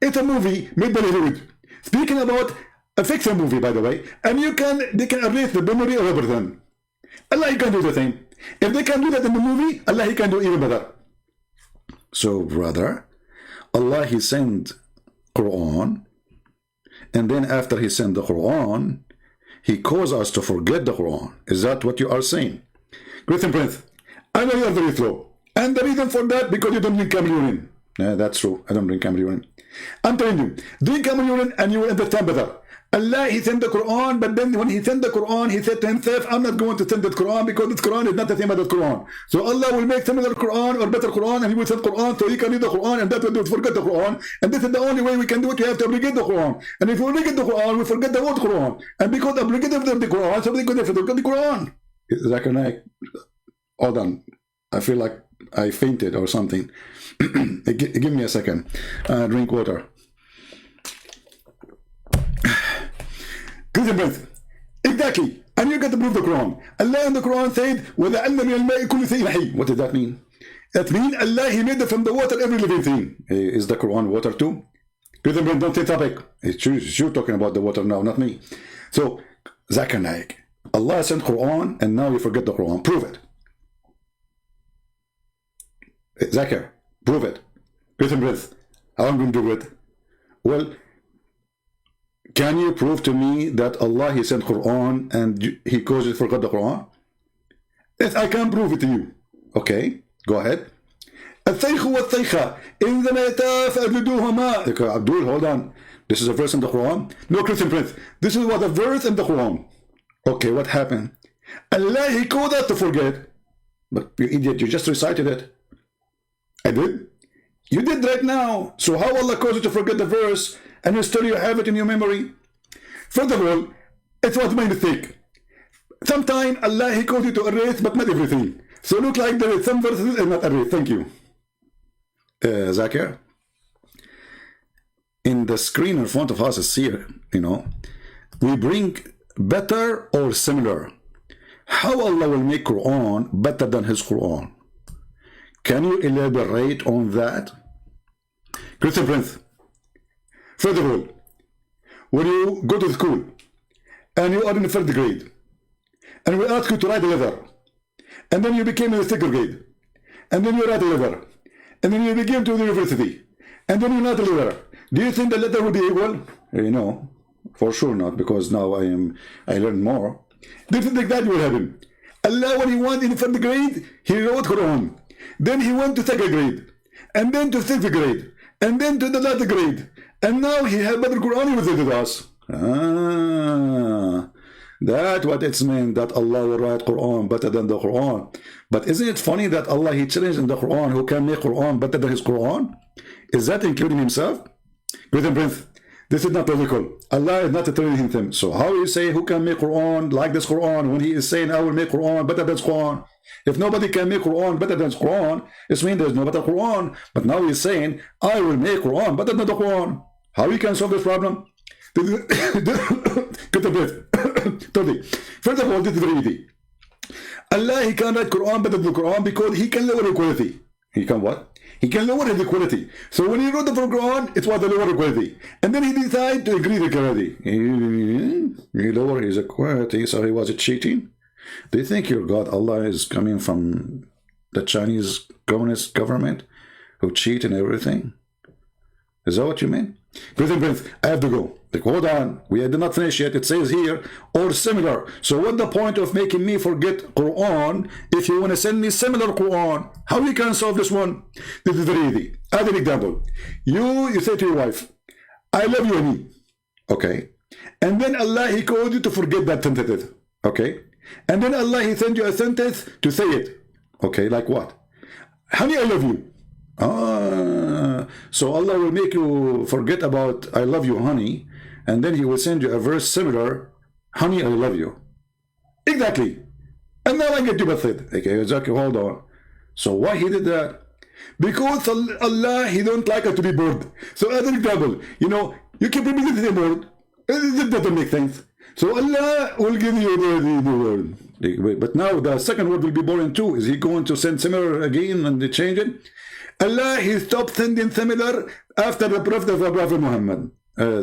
It's a movie made by Hollywood, speaking about a fiction movie, by the way, and they can erase the memory of everything. Allah, He can do the same. If they can do that in the movie, Allah, He can do even better. So, brother, Allah, He sent Quran, and then after He sent the Quran, He caused us to forget the Quran. Is that what you are saying? Christian Prince, I know you are very slow. And the reason for that, because you don't drink camel urine. Yeah, that's true. I don't drink camel urine. I'm telling you, drink camel urine and you will understand better. Allah, He sent the Quran, but then when He sent the Quran, He said to Himself, I'm not going to send the Quran because this Quran is not the same as the Quran. So Allah will make similar Quran or better Quran, and He will send Quran so you can read the Quran, and that will forget the Quran. And this is the only way we can do it. We have to obligate the Quran. And if we obligate the Quran, we forget the word Quran. And because obligated of the Quran, so we forget the Quran. Zakir Naik, hold on. I feel like I fainted or something. Give me a second. Drink water. Exactly. And you get to prove the Quran. Allah in the Quran said, what does that mean? That means Allah, He made from the water every living thing. Is the Quran water too? Don't say topic. It's you talking about the water now, not me. So, Zakir Naik, Allah sent Quran and now you forget the Quran. Prove it. Zakir, prove it. How am I going to do it? Well, can you prove to me that Allah, He sent Quran and He caused you to forget the Quran? Yes, I can prove it to you. Okay, go ahead. Abdul, hold on. This is a verse in the Quran? No, Christian Prince. This is what a verse in the Quran. Okay, what happened? Allah, He caused us to forget. But you idiot, you just recited it. I did? You did right now. So how Allah caused you to forget the verse and you still have it in your memory? First of all, it was my mistake. Sometimes Allah, He caused you to erase, but not everything. So look like there is some verses and not erased. Thank you. Zakir, in the screen in front of us is here, we bring better or similar. How Allah will make Quran better than His Quran? Can you elaborate on that? Christian Prince, first of all, when you go to school and you are in the 3rd grade and we ask you to write a letter, and then you became in the 2nd grade, and then you write a letter, and then you begin to the university, and then you write a letter, do you think the letter will be equal? No, for sure not, because now I learn more. This is exactly what happened. Allah, when He went in the 3rd grade, He wrote Quran. Then He went to 2nd grade, and then to 6th grade, and then to the last grade, and now He had better Quran. He was with us. That's what it's meant, that Allah will write Quran better than the Quran. But isn't it funny that Allah, He challenged in the Quran who can make Quran better than His Quran? Is that including Himself? Christian Prince, this is not logical. Allah is not telling Him. So how you say who can make Quran like this Quran when He is saying I will make Quran better than Quran? If nobody can make Quran better than Quran, it means there's no better Quran. But now He's saying I will make Quran better than the Quran. How you can solve this problem? First of all, this is very easy. Allah, He can write Quran better than the Quran because He can lower the quality. He can what? He can lower the quality. So when He wrote the Quran, it was the lower quality. And then He decided to increase the quality. He lowered His quality, so He was cheating. Do you think your God, Allah, is coming from the Chinese communist government who cheat and everything? Is that what you mean? Prince, I have to go. Like, hold on, we did not finish yet. It says here, or similar. So what the point of making me forget Quran if you want to send me similar Quran? How we can solve this one? This is very easy. Add an example. You say to your wife, I love you, honey. Okay. And then Allah, He called you to forget that sentence. Okay. And then Allah, He sent you a sentence to say it. Okay, like what? Honey, I love you. So Allah will make you forget about I love you, honey, and then He will send you a verse similar, honey, I love you. Exactly. And now I get you with it. Okay, Zakir, hold on. So why He did that? Because Allah, He don't like us to be bored. So as an example, you know, you keep repeating the same word. It doesn't make sense. So Allah will give you the word. But now the second word will be boring too. Is He going to send similar again and they change it? Allah, He stopped sending similar after the Prophet of Prophet Muhammad.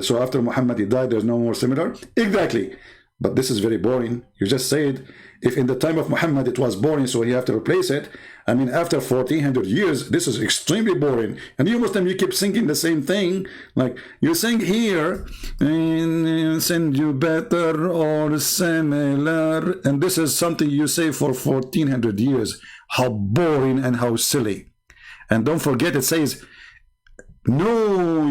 So after Muhammad, he died, there's no more similar. Exactly. But this is very boring. You just said, if in the time of Muhammad it was boring, so you have to replace it. I mean, after 1400 years, this is extremely boring. And you Muslim, you keep singing the same thing. Like, you sing here, and send you better or similar. And this is something you say for 1400 years. How boring and how silly. And don't forget, it says, no,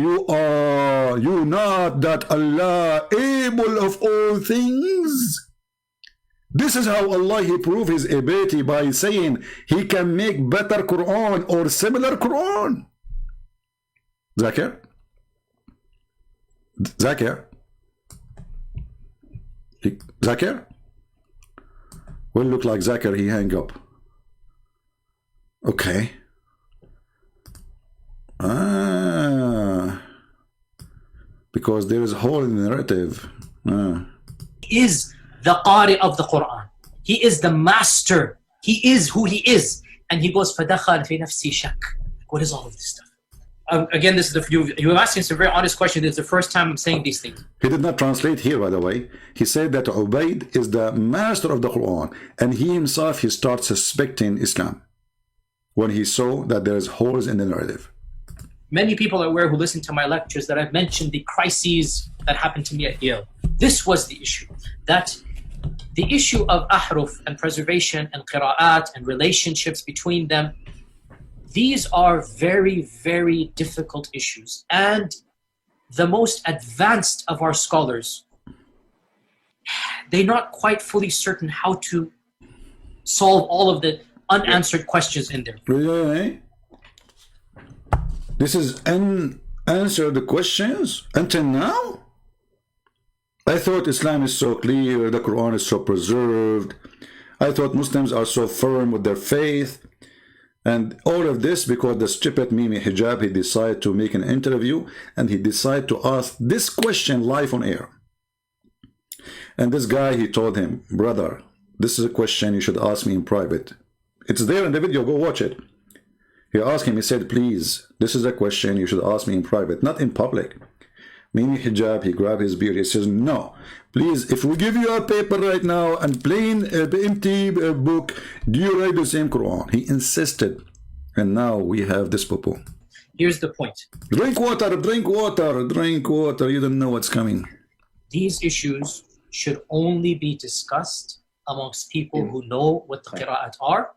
you not that Allah able of all things. This is how Allah, He proved His ability by saying He can make better Quran or similar Quran. Zakir? Zakir? Zakir? Will look like Zakir, he hang up. Okay. Because there is a hole in the narrative. He is the Qari of the Quran. He is the master. He is who He is. And He goes, فَدَخَلْ فِي نَفْسِي شَكْ. What is all of this stuff? Again, this is you're asking some very honest question. It's the first time I'm saying these things. He did not translate here, by the way. He said that Ubaid is the master of the Quran. And he himself, he starts suspecting Islam when he saw that there's holes in the narrative. Many people are aware who listen to my lectures that I've mentioned the crises that happened to me at Yale. This was the issue. That the issue of ahruf and preservation and qira'at and relationships between them, these are very, very difficult issues. And the most advanced of our scholars, they're not quite fully certain how to solve all of the unanswered questions in there. Really? This is unanswered the questions until now? I thought Islam is so clear, the Quran is so preserved. I thought Muslims are so firm with their faith. And all of this because the stupid Mimi Hijab, he decided to make an interview and he decided to ask this question live on air. And this guy, he told him, brother, this is a question you should ask me in private. It's there in the video, go watch it. He asked him, he said, please, this is a question you should ask me in private, not in public. Mimi Hijab, he grabbed his beard, he says, no, please, if we give you a paper right now and plain empty book, do you write the same Quran? He insisted, and now we have this poo-poo. Here's the point. Drink water, drink water, drink water, you don't know what's coming. These issues should only be discussed amongst people who know what the qira'at are.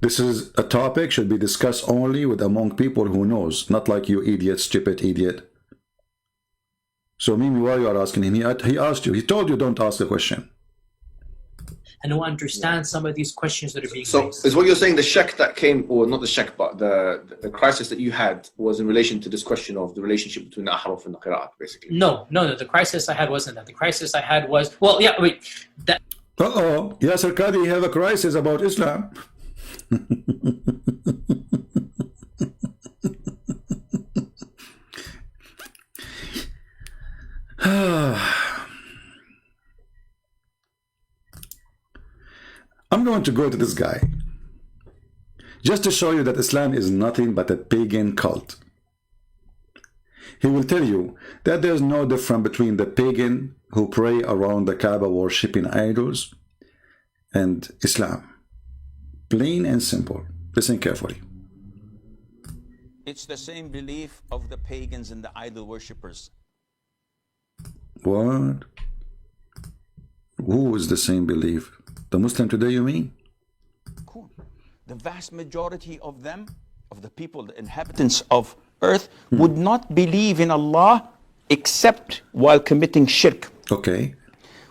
This is a topic should be discussed only with among people who knows, not like you idiot, stupid idiot. So Mimi, why you are asking him? He asked you. He told you don't ask the question. And who understand some of these questions that are being So raised. is what you're saying the shak that came, or not the shak, but the crisis that you had was in relation to this question of the relationship between the ahruf and the qira'at, basically? No. The crisis I had wasn't that. The crisis I had was, well, yeah, wait. That, Yasser Qadhi have a crisis about Islam. I'm going to go to this guy just to show you that Islam is nothing but a pagan cult. He will tell you that there's no difference between the pagan who pray around the Kaaba worshipping idols and Islam. Plain and simple. Listen carefully. It's the same belief of the pagans and the idol worshippers. What? Who is the same belief? The Muslim today, you mean? Cool. The vast majority of them, of the people, the inhabitants of earth, would not believe in Allah except while committing shirk. Okay.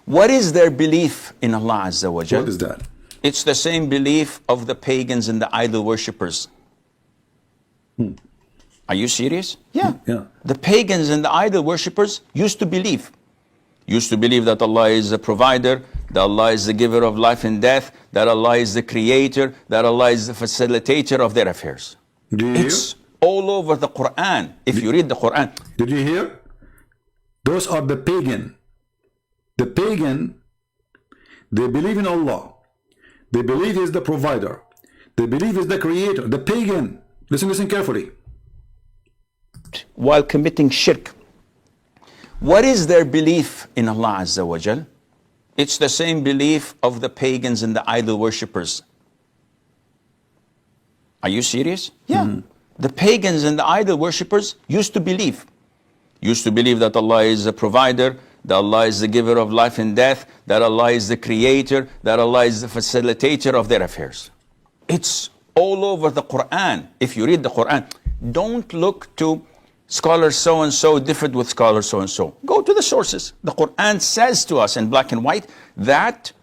What is their belief in Allah Azza wa Jal? What is that? It's the same belief of the pagans and the idol worshippers. Are you serious? Yeah. Yeah. The pagans and the idol worshippers used to believe that Allah is the provider, that Allah is the giver of life and death, that Allah is the creator, that Allah is the facilitator of their affairs. Do you It's all over the Quran. If you read the Quran. Did you hear? Those are the pagan. The pagan, they believe in Allah. They believe He is the provider. They believe He is the creator. The pagan. Listen carefully. While committing shirk. What is their belief in Allah Azza wa Jal? It's the same belief of the pagans and the idol worshippers. Are you serious? Yeah. The pagans and the idol worshippers used to believe that Allah is the provider, that Allah is the giver of life and death, that Allah is the creator, that Allah is the facilitator of their affairs. It's all over the Quran. If you read the Quran, don't look to scholar so-and-so differed with scholar so-and-so. Go to the sources. The Quran says to us in black and white that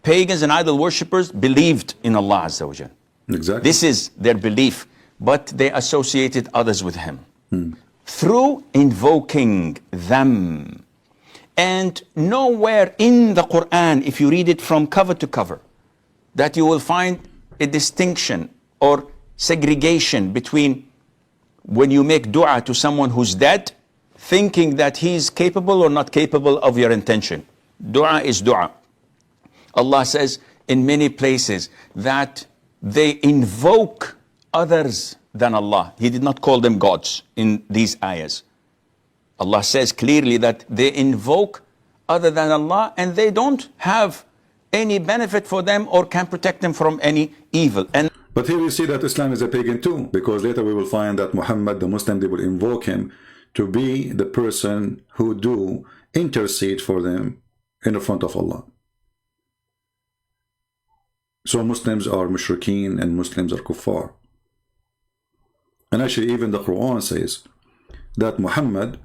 pagans and idol worshippers believed in Allah Azza wa Jal. Exactly. This is their belief, but they associated others with Him through invoking them. And nowhere in the Quran, if you read it from cover to cover, that you will find a distinction or segregation between when you make dua to someone who's dead, thinking that he's capable or not capable of your intention. Dua is dua. Allah says in many places that they invoke others than Allah. He did not call them gods in these ayahs. Allah says clearly that they invoke other than Allah and they don't have any benefit for them or can protect them from any evil. But here we see that Islam is a pagan too, because later we will find that Muhammad, the Muslim, they will invoke him to be the person who do intercede for them in the front of Allah. So Muslims are mushrikeen and Muslims are kuffar. And actually even the Quran says that Muhammad,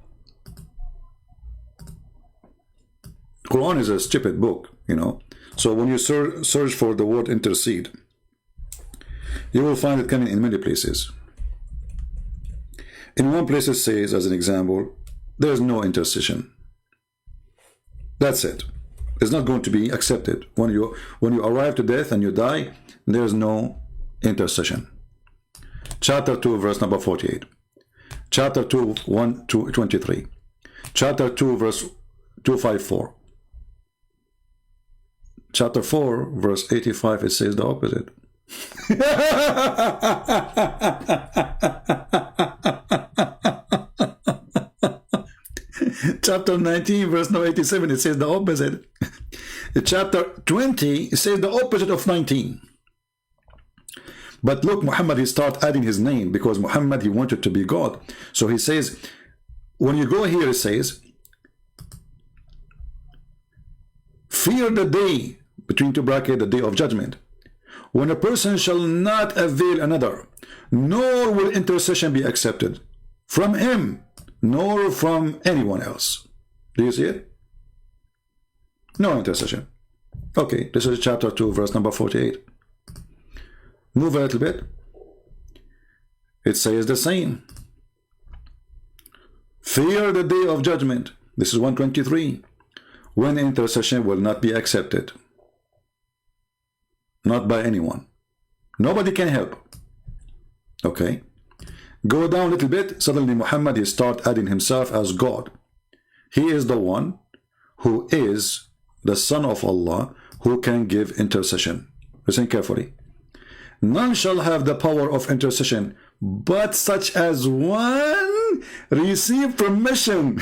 Quran is a stupid book, you know. So when you search for the word intercede, you will find it coming in many places. In one place it says, as an example, there is no intercession. That's it. It's not going to be accepted. When you arrive to death and you die, there is no intercession. Chapter 2, verse number 48. Chapter 2, 1 to 23. Chapter 2, verse 254. Chapter 4, verse 85, it says the opposite. Chapter 19, verse number 87, it says the opposite. Chapter 20, it says the opposite of 19. But look, Muhammad, he started adding his name because Muhammad, he wanted to be God. So he says, when you go here, it says, fear the day, between two brackets, the day of judgment, when a person shall not avail another, nor will intercession be accepted from him, nor from anyone else. Do you see it? No intercession. Okay, this is chapter 2, verse number 48. Move a little bit. It says the same. Fear the day of judgment. This is 123. When intercession will not be accepted. Not by anyone. Nobody can help. Okay. Go down a little bit. Suddenly Muhammad, he start adding himself as God. He is the one who is the Son of Allah who can give intercession. Listen carefully. None shall have the power of intercession but such as one receive permission.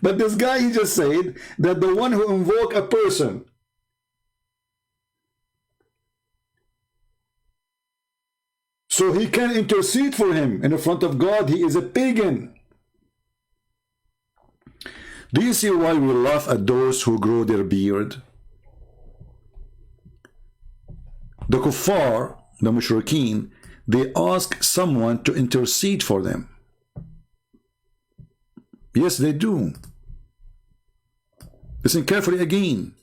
But this guy, he just said that the one who invoke a person So he can intercede for him in the front of God. He is a pagan. Do you see why we laugh at those who grow their beard? The kuffar, the mushrikeen, they ask someone to intercede for them. Yes, they do. Listen carefully again.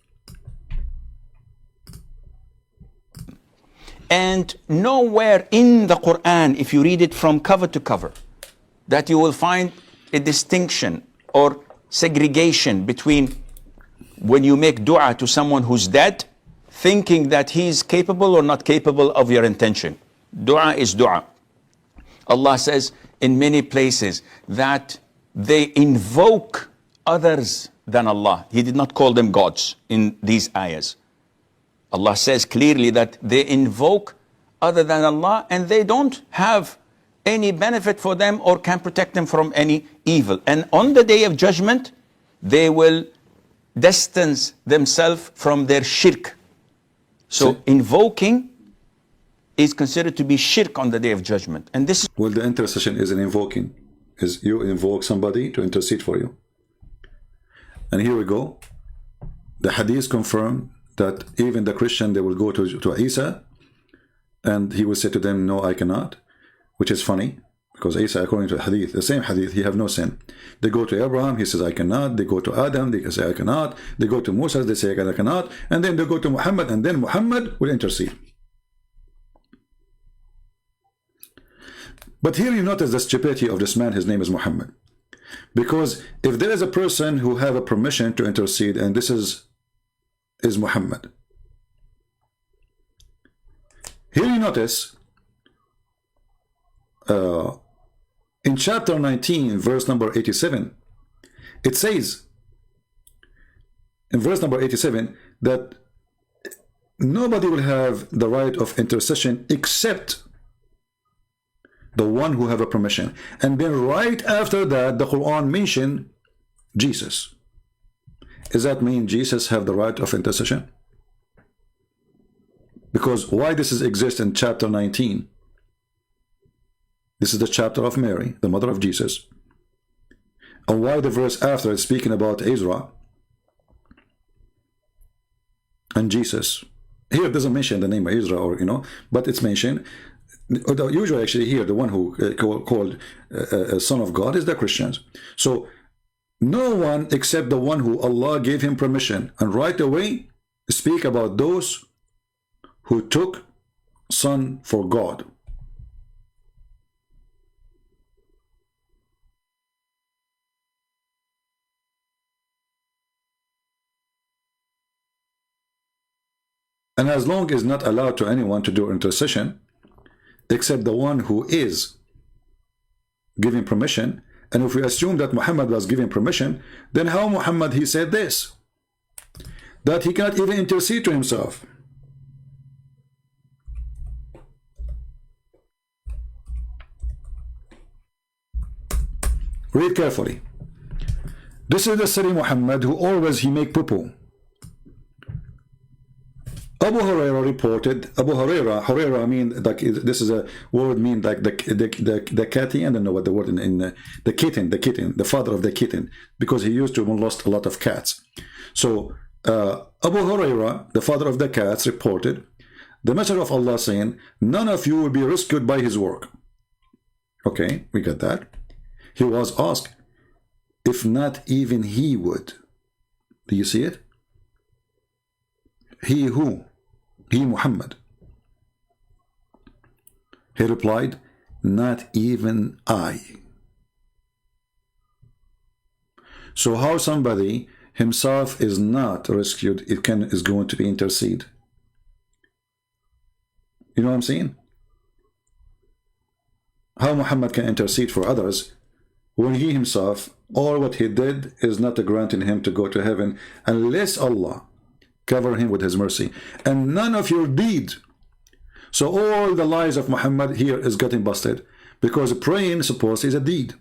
And nowhere in the Quran, if you read it from cover to cover, that you will find a distinction or segregation between when you make dua to someone who's dead, thinking that he's capable or not capable of your intention. Dua is dua. Allah says in many places that they invoke others than Allah. He did not call them gods in these ayahs. Allah says clearly that they invoke other than Allah and they don't have any benefit for them or can protect them from any evil. And on the day of judgment, they will distance themselves from their shirk. So invoking is considered to be shirk on the day of judgment. And this is... Well, the intercession is an invoking. Is you invoke somebody to intercede for you. And here we go. The hadith confirm that even the Christian, they will go to Isa and he will say to them, no, I cannot, which is funny because Isa, according to the hadith, the same hadith, he have no sin. They go to Abraham, he says, I cannot. They go to Adam, they say, I cannot. They go to Musa, they say, I cannot. And then they go to Muhammad, and then Muhammad will intercede. But here you notice the stupidity of this man, his name is Muhammad. Because if there is a person who have a permission to intercede, and this is Muhammad. Here you notice in chapter 19, verse number 87, it says in verse number 87 that nobody will have the right of intercession except the one who have a permission. And then right after that, the Quran mentioned Jesus. Does that mean Jesus have the right of intercession? Because why this exists in chapter 19? This is the chapter of Mary, the mother of Jesus. And why the verse after is speaking about Ezra and Jesus? Here it doesn't mention the name of Ezra, or but it's mentioned. Usually, actually, here the one who called Son of God is the Christians. So no one except the one who Allah gave him permission, and right away speak about those who took Son for God. And as long as not allowed to anyone to do intercession except the one who is giving permission, and if we assume that Muhammad was giving permission, then how Muhammad he said this? That he cannot even intercede to himself. Read carefully. This is the silly Muhammad who always he make poo-poo. Abu Huraira reported. Abu Huraira mean like this is a word mean like the catty, and I don't know what the word in the kitten, the father of the kitten, because he used to molest a lot of cats. So Abu Huraira, the father of the cats, reported the Messenger of Allah saying, none of you will be rescued by his work. Okay, we got that. He was asked, if not even he would. Do you see it? He who? He Muhammad. He replied, not even I. So how somebody himself is not rescued, is going to be intercede? You know what I'm saying? How Muhammad can intercede for others when he himself, all what he did is not granting him to go to heaven unless Allah cover him with his mercy, and none of your deed. So all the lies of Muhammad here is getting busted, because praying supposedly is a deed.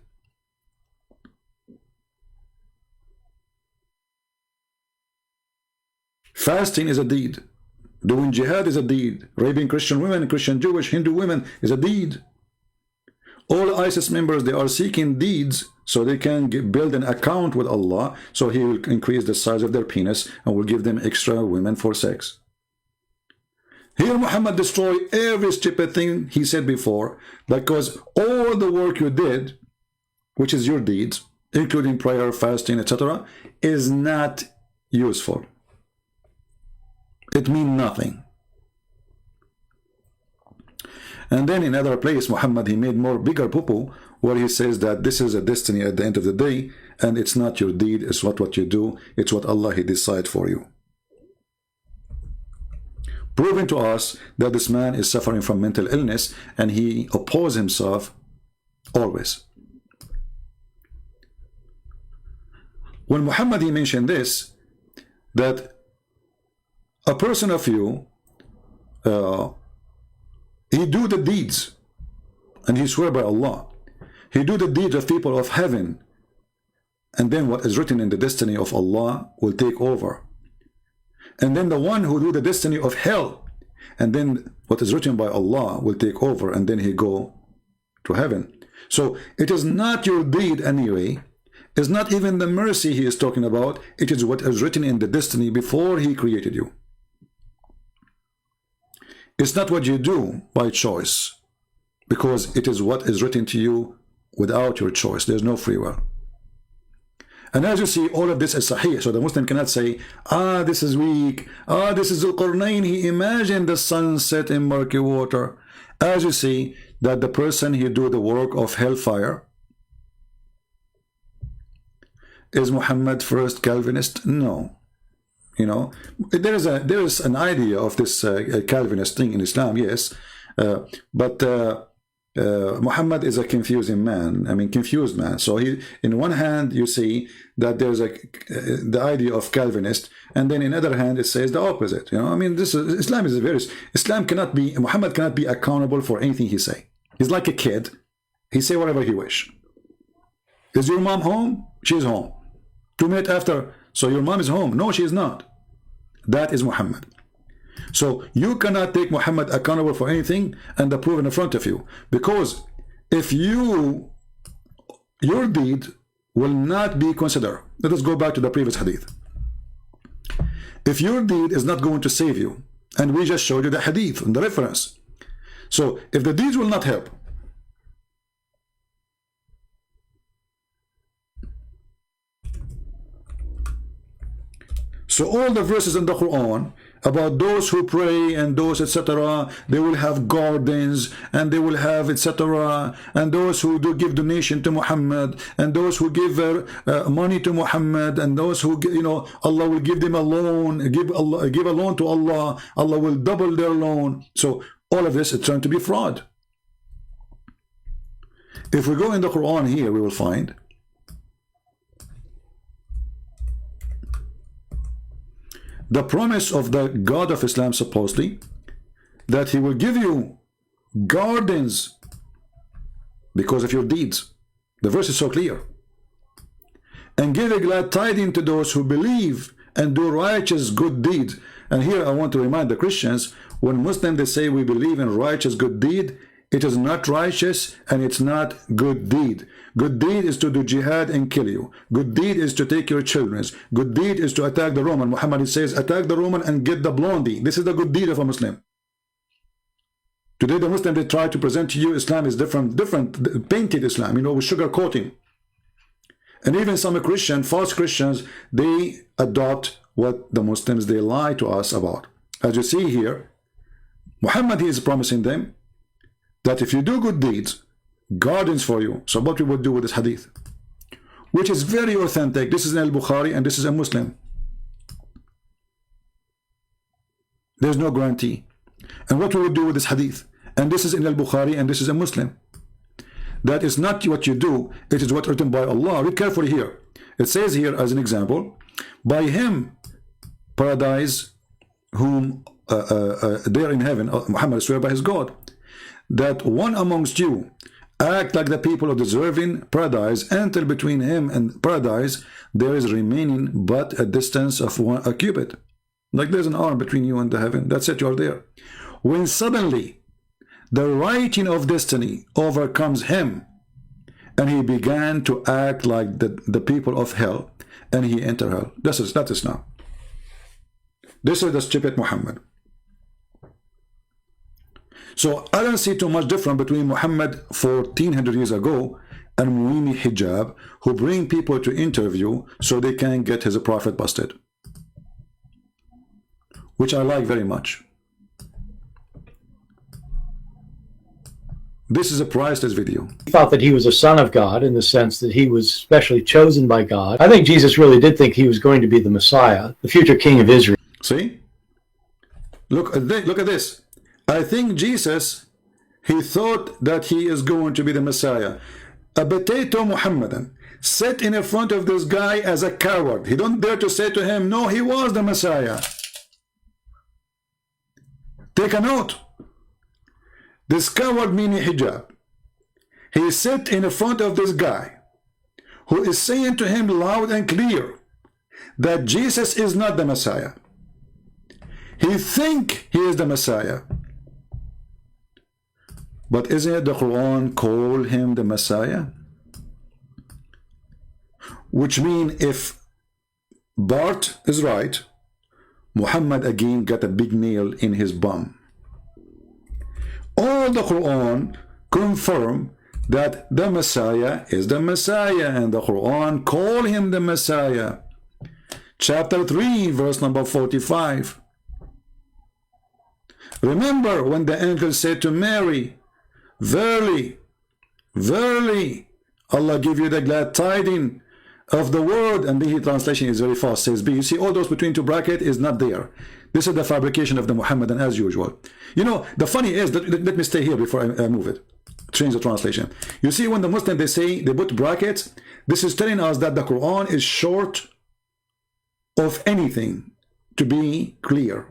Fasting is a deed. Doing jihad is a deed. Raping Christian women, Christian, Jewish, Hindu women is a deed. All ISIS members, they are seeking deeds so they can build an account with Allah, so He will increase the size of their penis and will give them extra women for sex. Here Muhammad destroyed every stupid thing he said before, because all the work you did, which is your deeds, including prayer, fasting, etc., is not useful. It means nothing. And then in another place, Muhammad, he made more bigger poo-poo, where he says that this is a destiny at the end of the day, and it's not your deed, it's not what you do, it's what Allah, He decides for you. Proving to us that this man is suffering from mental illness, and he opposes himself always. When Muhammad, he mentioned this, that a person of you, he do the deeds, and he swear by Allah, he do the deeds of people of heaven, and then what is written in the destiny of Allah will take over. And then the one who do the destiny of hell, and then what is written by Allah will take over, and then he go to heaven. So it is not your deed anyway. It's not even the mercy he is talking about. It is what is written in the destiny before He created you. It's not what you do by choice, because it is what is written to you without your choice. There's no free will. And as you see, all of this is sahih, so the Muslim cannot say, this is weak, this is Al-Qarnayn, he imagined the sunset in murky water. As you see, that the person he do the work of hellfire, is Muhammad first Calvinist? No. You know, there is an idea of this Calvinist thing in Islam, yes, but Muhammad is a confusing man. I mean, confused man. So he, in one hand, you see that there's the idea of Calvinist, and then in other hand, it says the opposite. You know, I mean, Islam cannot be, Muhammad cannot be accountable for anything he say. He's like a kid. He say whatever he wish. Is your mom home? She's home. 2 minutes after, so your mom is home. No, she is not. That is Muhammad. So you cannot take Muhammad accountable for anything and the proof in front of you, because if your deed will not be considered. Let us go back to the previous hadith. If your deed is not going to save you, and we just showed you the hadith and the reference, so if the deeds will not help, so all the verses in the Quran about those who pray and those etc., they will have gardens and they will have etc., and those who do give donation to Muhammad, and those who give money to Muhammad, and those who, you know, Allah will give them a loan, give a loan to Allah, Allah will double their loan. So all of this is trying to be fraud. If we go in the Quran here, we will find the promise of the God of Islam, supposedly, that He will give you gardens because of your deeds. The verse is so clear. And give a glad tidings to those who believe and do righteous good deeds. And here I want to remind the Christians, when Muslims they say we believe in righteous good deed, it is not righteous and it's not good deed. Good deed is to do jihad and kill you. Good deed is to take your children. Good deed is to attack the Roman. Muhammad says, attack the Roman and get the blondie. This is the good deed of a Muslim. Today the Muslim, they try to present to you Islam is different, painted Islam, you know, with sugar coating. And even some Christian, false Christians, they adopt what the Muslims, they lie to us about. As you see here, Muhammad, he is promising them that if you do good deeds, gardens for you. So what we would do with this hadith, which is very authentic. This is in Al-Bukhari and this is a Muslim. There's no guarantee. And what we would do with this hadith, and this is in Al-Bukhari and this is a Muslim, that is not what you do, it is what written by Allah. Read carefully here. It says here as an example, by him paradise whom there in heaven, Muhammad swear by his God, that one amongst you act like the people of deserving paradise, enter between him and paradise there is remaining but a distance of a cubit. Like there's an arm between you and the heaven. That's it, you're there. When suddenly the writing of destiny overcomes him, and he began to act like the people of hell, and he entered hell. That is now. This is the stupid Muhammad. So I don't see too much difference between Muhammad 1400 years ago and Muini Hijab, who bring people to interview so they can get his prophet busted, which I like very much. This is a priceless video. He thought that he was a son of God in the sense that he was specially chosen by God. I think Jesus really did think he was going to be the Messiah, the future king of Israel. See? Look at this. I think Jesus, he thought that he is going to be the Messiah. A potato Muhammadan sat in front of this guy as a coward. He don't dare to say to him, no, he was the Messiah. Take a note. This coward Muini Hijab, he sat in front of this guy who is saying to him loud and clear that Jesus is not the Messiah. He think he is the Messiah. But isn't it the Quran call him the Messiah? Which means if Bart is right, Muhammad again got a big nail in his bum. All the Quran confirm that the Messiah is the Messiah, and the Quran call him the Messiah. Chapter 3, verse number 45. Remember when the angel said to Mary, verily, verily, Allah give you the glad tidings of the word, and the translation is very fast, says B. You see all those between two brackets is not there. This is the fabrication of the Muhammadan as usual. You know, the funny is, let me stay here before I move it. Change the translation. You see, when the Muslim, they say, they put brackets, this is telling us that the Quran is short of anything, to be clear.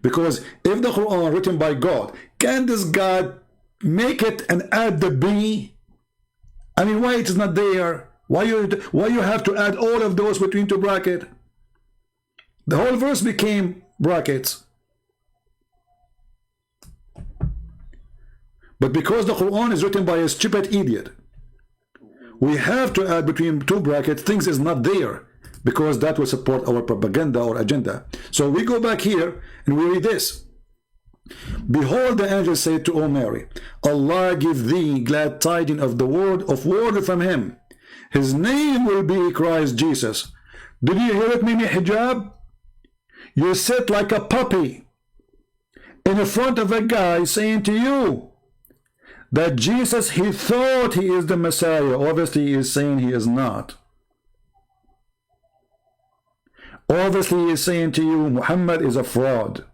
Because if the Quran written by God, can this God make it and add the B? I mean, why it is not there? Why you have to add all of those between two brackets? The whole verse became brackets. But because the Quran is written by a stupid idiot, we have to add between two brackets things is not there, because that will support our propaganda or agenda. So we go back here and we read this. Behold, the angel said to O Mary, Allah give thee glad tidings of the word from him. His name will be Christ Jesus. Did you hear it, Muini Hijab? You sit like a puppy in front of a guy saying to you that Jesus, he thought he is the Messiah. Obviously, he is saying he is not. Obviously, he is saying to you, Muhammad is a fraud.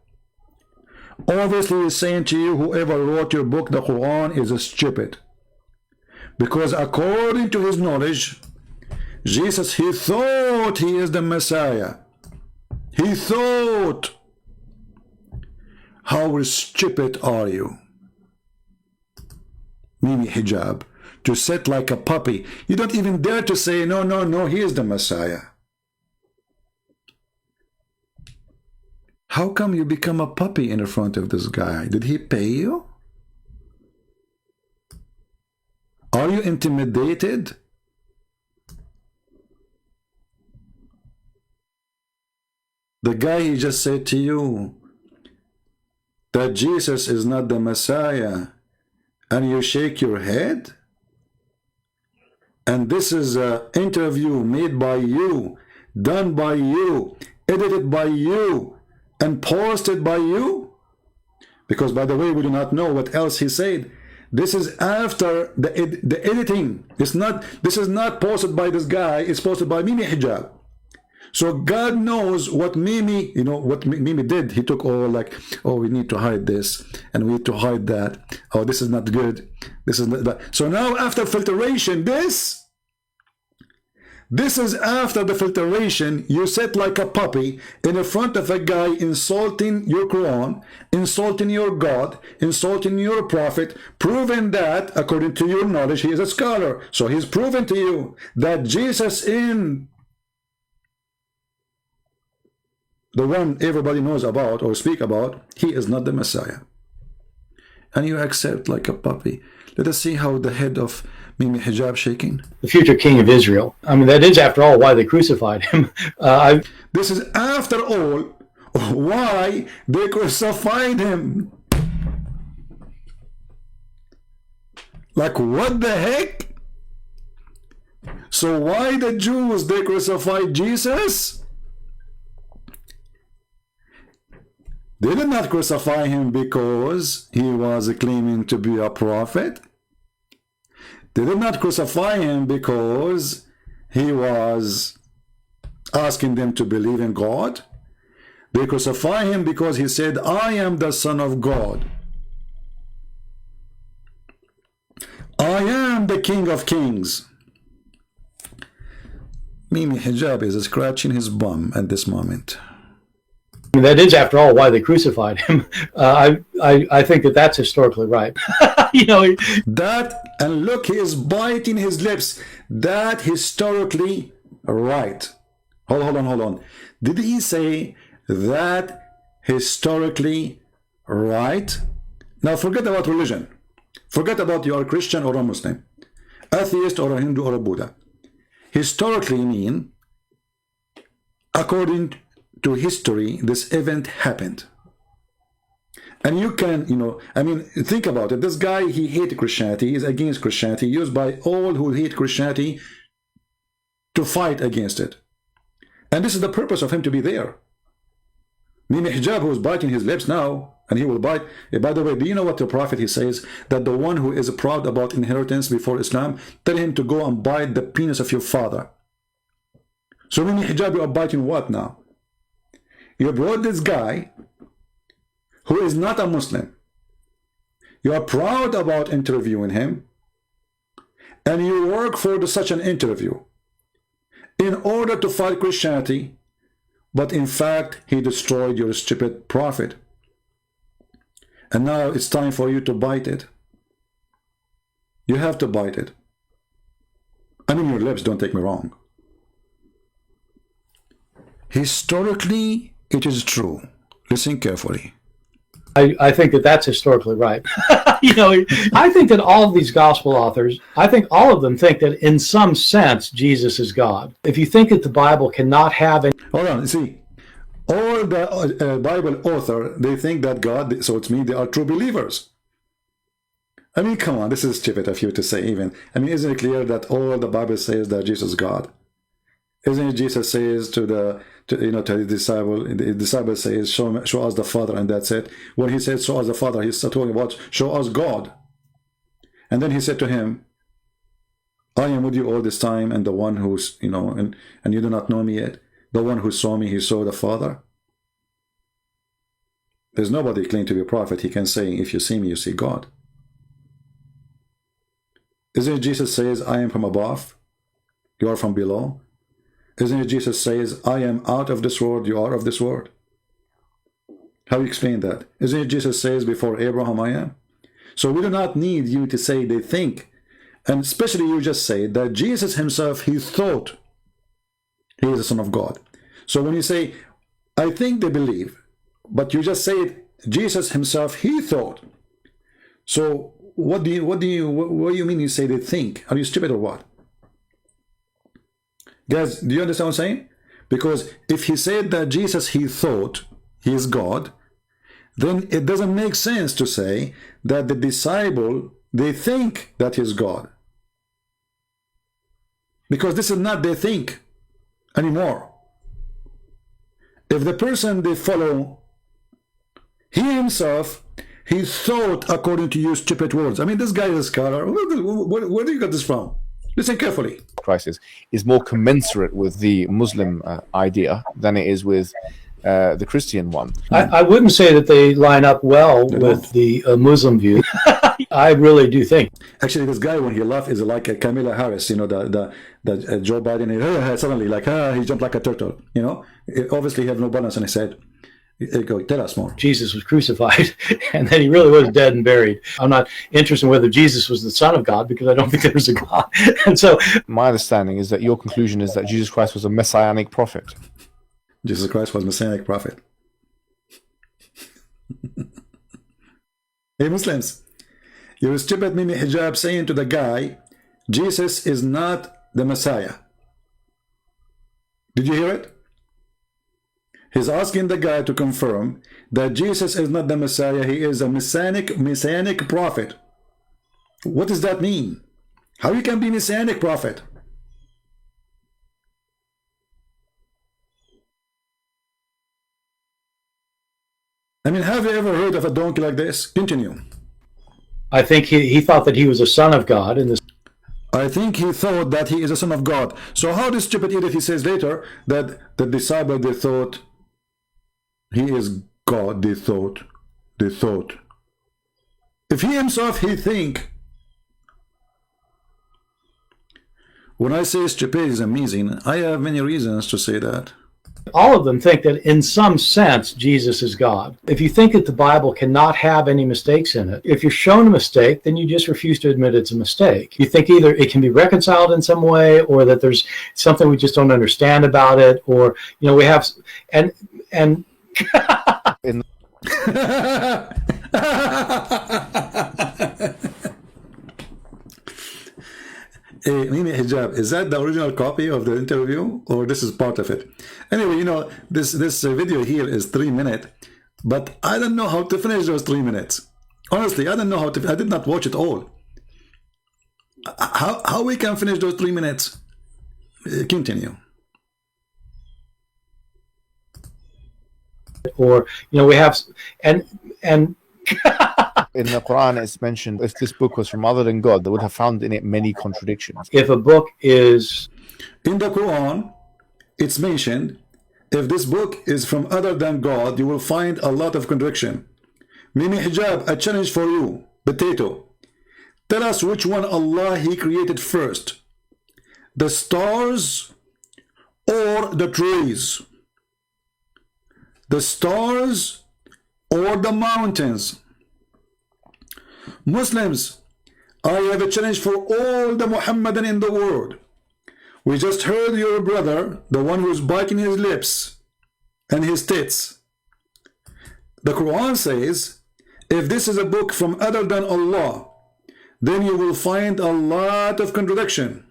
Obviously, he is saying to you, whoever wrote your book, the Quran, is a stupid. Because according to his knowledge, Jesus, he thought he is the Messiah. He thought. How stupid are you, Muini Hijab, to sit like a puppy? You don't even dare to say, no, no, no, he is the Messiah. How come you become a puppy in front of this guy? Did he pay you? Are you intimidated? The guy, he just said to you that Jesus is not the Messiah, and you shake your head? And this is an interview made by you, done by you, edited by you, and posted by you? Because, by the way, we do not know what else he said. This is after the editing. This is not posted by this guy. It's posted by Muini Hijab. So God knows what Mimi, you know, what Mimi did. He took all like, oh, we need to hide this, and we need to hide that. Oh, this is not good. This is not that. So now after filtration, this is after the filtration. You sit like a puppy in front of a guy insulting your Quran, insulting your God, insulting your prophet, proving that, according to your knowledge, he is a scholar. So he's proven to you that Jesus the one everybody knows about or speak about, he is not the Messiah. And you accept like a puppy. Let us see how the head of Mimi Hijab shaking. The future king of Israel. I mean, that is, after all, why they crucified him. This is, after all, why they crucified him. Like, what the heck? So why the Jews, they crucified Jesus? They did not crucify him because he was claiming to be a prophet. They did not crucify him because he was asking them to believe in God. They crucify him because he said, I am the Son of God. I am the King of Kings. Mimi Hijab is scratching his bum at this moment. I mean, that is, after all, why they crucified him. I think that that's historically right. You know, that, and look, he is biting his lips. That historically right. Hold on. Did he say that historically right? Now forget about religion. Forget about you are a Christian or a Muslim, atheist or a Hindu or a Buddha. Historically mean, according to history, this event happened. And you can, I mean, think about it. This guy, he hated Christianity. He's against Christianity, used by all who hate Christianity to fight against it. And this is the purpose of him to be there. Mimi Hijab, who's biting his lips now, and he will bite. By the way, do you know what the Prophet, he says? That the one who is proud about inheritance before Islam, tell him to go and bite the penis of your father. So Mimi Hijab, you are biting what now? You brought this guy who is not a Muslim. You are proud about interviewing him, and you work for such an interview in order to fight Christianity, but in fact he destroyed your stupid prophet. And now it's time for you to bite it. You have to bite it. I mean, your lips, don't take me wrong. Historically, it is true. Listen carefully. I think that that's historically right. You know, I think that all of these gospel authors, I think all of them think that in some sense Jesus is God. If you think that the Bible cannot have any... Hold on, see. All the Bible author, they think that God, so it's me, they are true believers. I mean, come on, this is stupid of you to say even. I mean, isn't it clear that all the Bible says that Jesus is God? Isn't it Jesus says to the disciple says, show us the Father, and that's it. When he says, show us the Father, he's talking about, show us God. And then he said to him, I am with you all this time, and the one who's, and you do not know me yet. The one who saw me, he saw the Father. There's nobody claiming to be a prophet. He can say, if you see me, you see God. Isn't it Jesus says, I am from above, you are from below? Isn't it Jesus says, I am out of this world, you are of this world? How do you explain that? Isn't it Jesus says, before Abraham I am? So we do not need you to say they think. And especially you just say that Jesus himself, he thought he is the Son of God. So when you say, I think they believe, but you just say it, Jesus himself, he thought. So what do you mean you say they think? Are you stupid or what? Guys, do you understand what I'm saying? Because if he said that Jesus, he thought he is God, then it doesn't make sense to say that the disciple, they think that he is God. Because this is not they think anymore. If the person they follow, he himself, he thought according to your stupid words. I mean, this guy is a scholar. Where do you get this from? Listen carefully. Crisis is more commensurate with the Muslim idea than it is with the Christian one. I wouldn't say that they line up well with the Muslim view. I really do think. Actually, this guy, when he laughs, is like a Kamala Harris, the Joe Biden, suddenly like, he jumped like a turtle, Obviously, he had no balance in his head. Go, tell us more. Jesus was crucified, and then he really was dead and buried. I'm not interested in whether Jesus was the Son of God, because I don't think there was a God. And so, my understanding is that your conclusion is that Jesus Christ was a messianic prophet. Jesus Christ was Messianic prophet. Hey Muslims, your stupid Mimi Hijab saying to the guy, Jesus is not the Messiah. Did you hear it? He's asking the guy to confirm that Jesus is not the Messiah, he is a Messianic prophet. What does that mean? How you can be Messianic prophet? I mean, have you ever heard of a donkey like this? Continue. I think he thought that he was a son of God in this. I think he thought that he is a son of God. So how this stupid idiot, he says later that the disciple, they thought he is God, they thought. If he himself, he think. When I say stupid is amazing, I have many reasons to say that. All of them think that in some sense Jesus is God. If you think that the Bible cannot have any mistakes in it, if you're shown a mistake, then you just refuse to admit it's a mistake. You think either it can be reconciled in some way, or that there's something we just don't understand about it, or we have and In Hey, Mimi Hijab, is that the original copy of the interview, or this is part of it? Anyway, this video here is 3 minutes, but I don't know how to finish those 3 minutes. Honestly, I don't know how to. I did not watch it all. How we can finish those 3 minutes? Continue. Or we have and in the Quran, it's mentioned if this book was from other than God, they would have found in it many contradictions. If a book is in the Quran, it's mentioned, if this book is from other than God, you will find a lot of contradiction. Mimi Hijab, a challenge for you. Potato. Tell us which one Allah He created first. The stars or the trees? The stars or the mountains? Muslims, I have a challenge for all the Muhammadan in the world. We just heard your brother, the one who's biting his lips and his tits. The Quran says, if this is a book from other than Allah, then you will find a lot of contradiction.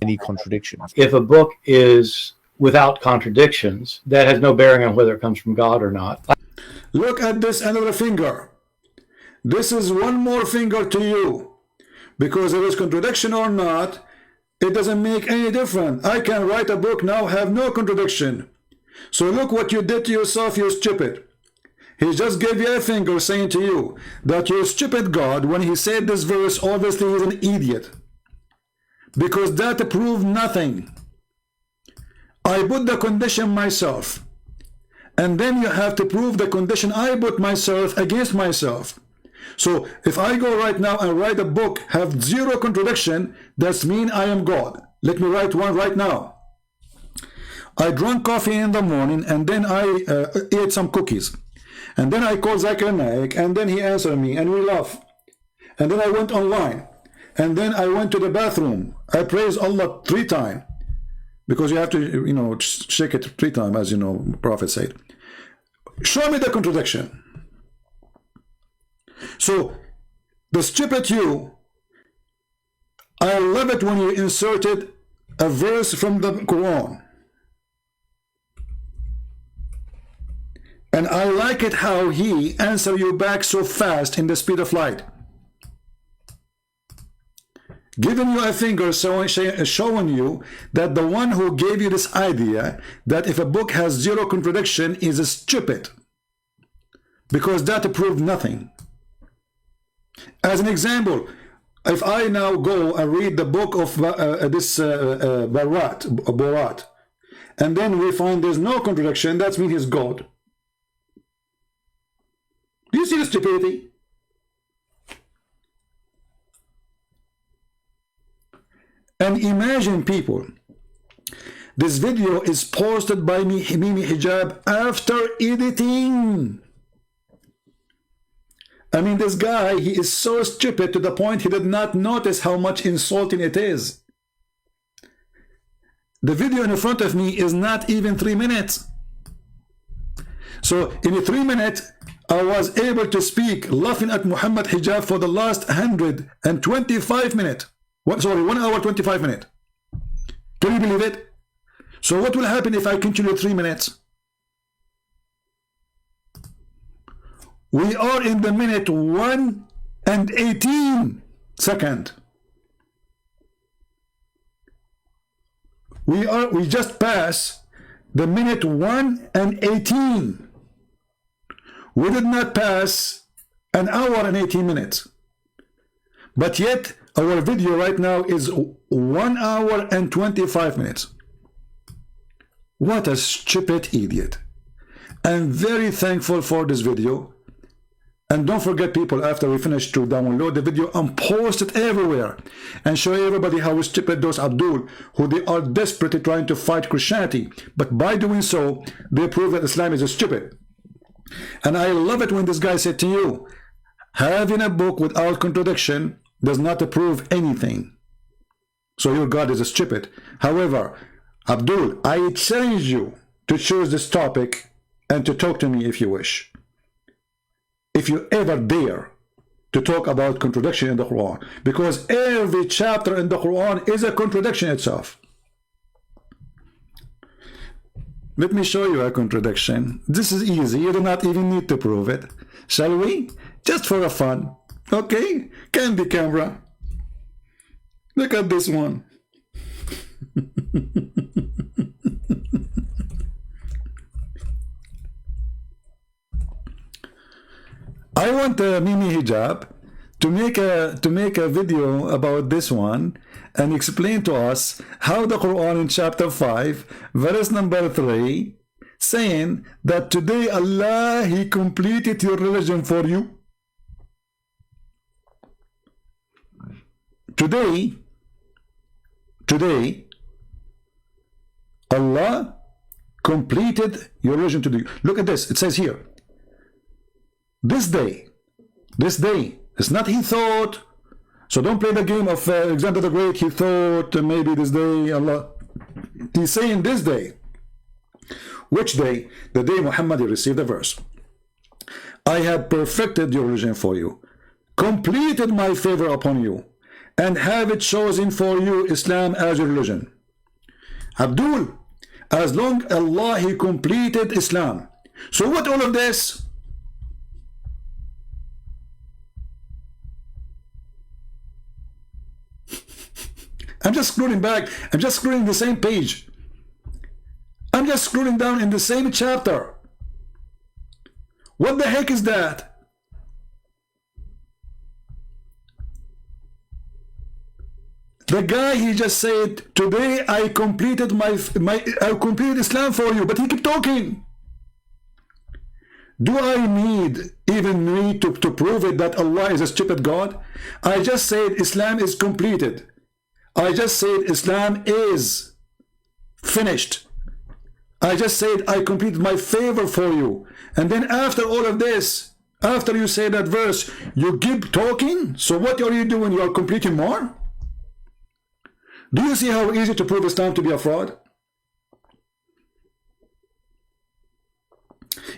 Any contradictions. If a book is without contradictions, that has no bearing on whether it comes from God or not. Look at this another finger. This is one more finger to you. Because there is contradiction or not, it doesn't make any difference. I can write a book now, have no contradiction. So look what you did to yourself, you stupid. He just gave you a finger saying to you that your stupid God, when he said this verse, obviously he's an idiot. Because that proved nothing. I put the condition myself. And then you have to prove the condition I put myself against myself. So if I go right now and write a book, have zero contradiction, that's mean I am God. Let me write one right now. I drank coffee in the morning and then I ate some cookies. And then I called Zakir Naik and then he answered me and we laughed. And then I went online. And then I went to the bathroom. I praised Allah 3 times. Because you have to, shake it 3 times, as Prophet said. Show me the contradiction. So, the stupid you, I love it when you inserted a verse from the Quran. And I like it how he answered you back so fast in the speed of light. Giving you a finger, showing you that the one who gave you this idea that if a book has zero contradiction is stupid. Because that proved nothing. As an example, if I now go and read the book of Borat, and then we find there's no contradiction, that means he's God. Do you see the stupidity? And imagine, people, this video is posted by Mimi Hijab after editing. I mean, this guy, he is so stupid to the point he did not notice how much insulting it is. The video in front of me is not even 3 minutes. So in 3 minutes, I was able to speak laughing at Muhammad Hijab for the last 125 minutes. Sorry, 1 hour 25 minutes. Can you believe it? So what will happen if I continue 3 minutes? We are in the minute 1 and 18 second. We just passed the minute 1 and 18. We did not pass an hour and 18 minutes. But yet our video right now is 1 hour and 25 minutes. What a stupid idiot. I'm very thankful for this video. And don't forget, people, after we finish, to download the video and post it everywhere and show everybody how stupid those Abdul, who they are desperately trying to fight Christianity, but by doing so they prove that Islam is stupid. And I love it when this guy said to you, having a book without contradiction does not prove anything, so your God is stupid. However, Abdul, I challenge you to choose this topic and to talk to me if you wish. If you ever dare to talk about contradiction in the Quran, because every chapter in the Quran is a contradiction itself. Let me show you a contradiction. This is easy. You do not even need to prove it. Shall we? Just for a fun. Okay? Candy camera. Look at this one. I want Mimi Hijab to make a video about this one and explain to us how the Quran in chapter 5 verse number 3 saying that today Allah, He completed your religion for you. Today Allah completed your religion to you. Look at this. It says here, this day, it's not he thought. So don't play the game of Alexander the Great. He thought maybe this day Allah. He's saying this day. Which day? The day Muhammad received the verse. I have perfected your religion for you, completed my favor upon you, and have it chosen for you Islam as your religion. Abdul, as long Allah, He completed Islam. So what all of this? I'm just scrolling back. I'm just scrolling the same page. I'm just scrolling down in the same chapter. What the heck is that? The guy, he just said, today I completed I completed Islam for you, but he kept talking. Do I even need to prove it that Allah is a stupid God? I just said Islam is completed. I just said Islam is finished. I just said I completed my favor for you. And then after all of this, after you say that verse, you keep talking? So what are you doing? You are completing more? Do you see how easy to prove Islam to be a fraud?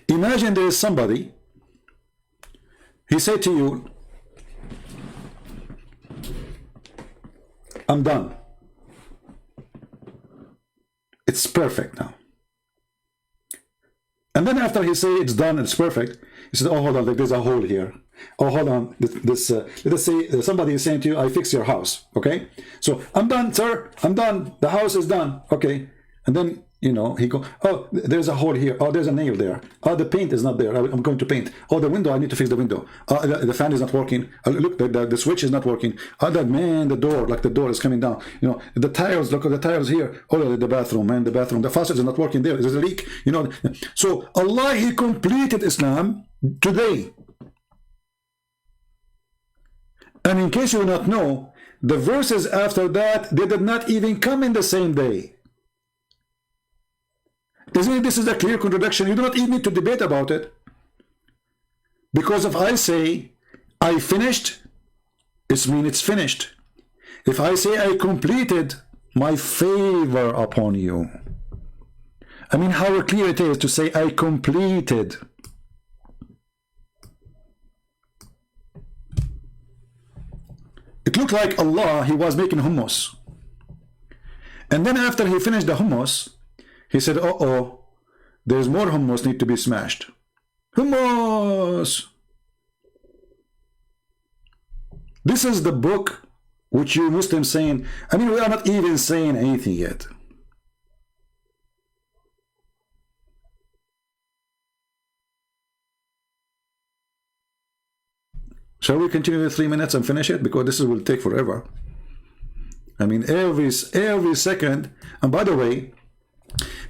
Imagine there is somebody, he said to you, I'm done. It's perfect now. And then after he say it's done, it's perfect, he said, oh, hold on, there's a hole here. Oh, hold on, let us say somebody is saying to you, I fix your house, okay? So, I'm done, sir, I'm done, the house is done, okay? And then, you know, he go, oh, there's a hole here, oh, there's a nail there, oh, the paint is not there, I'm going to paint, oh, the window, I need to fix the window, the fan is not working, look, the switch is not working, oh, that man, the door, like the door is coming down, you know, the tiles, look at the tiles here, oh, the bathroom, man, the bathroom, the faucet is not working there, there's a leak, you know. So, Allah, He completed Islam today. And in case you do not know, the verses after that, they did not even come in the same day. Isn't it, this is a clear contradiction? You do not even need to debate about it. Because if I say, I finished, it means it's finished. If I say I completed, my favor upon you. I mean, how clear it is to say, I completed. It looked like Allah, he was making hummus. And then after he finished the hummus, he said, uh-oh, there's more hummus need to be smashed. Hummus! This is the book which you Muslims saying, I mean, we are not even saying anything yet. Shall we continue with 3 minutes and finish it? Because this will take forever. I mean, every second. And by the way,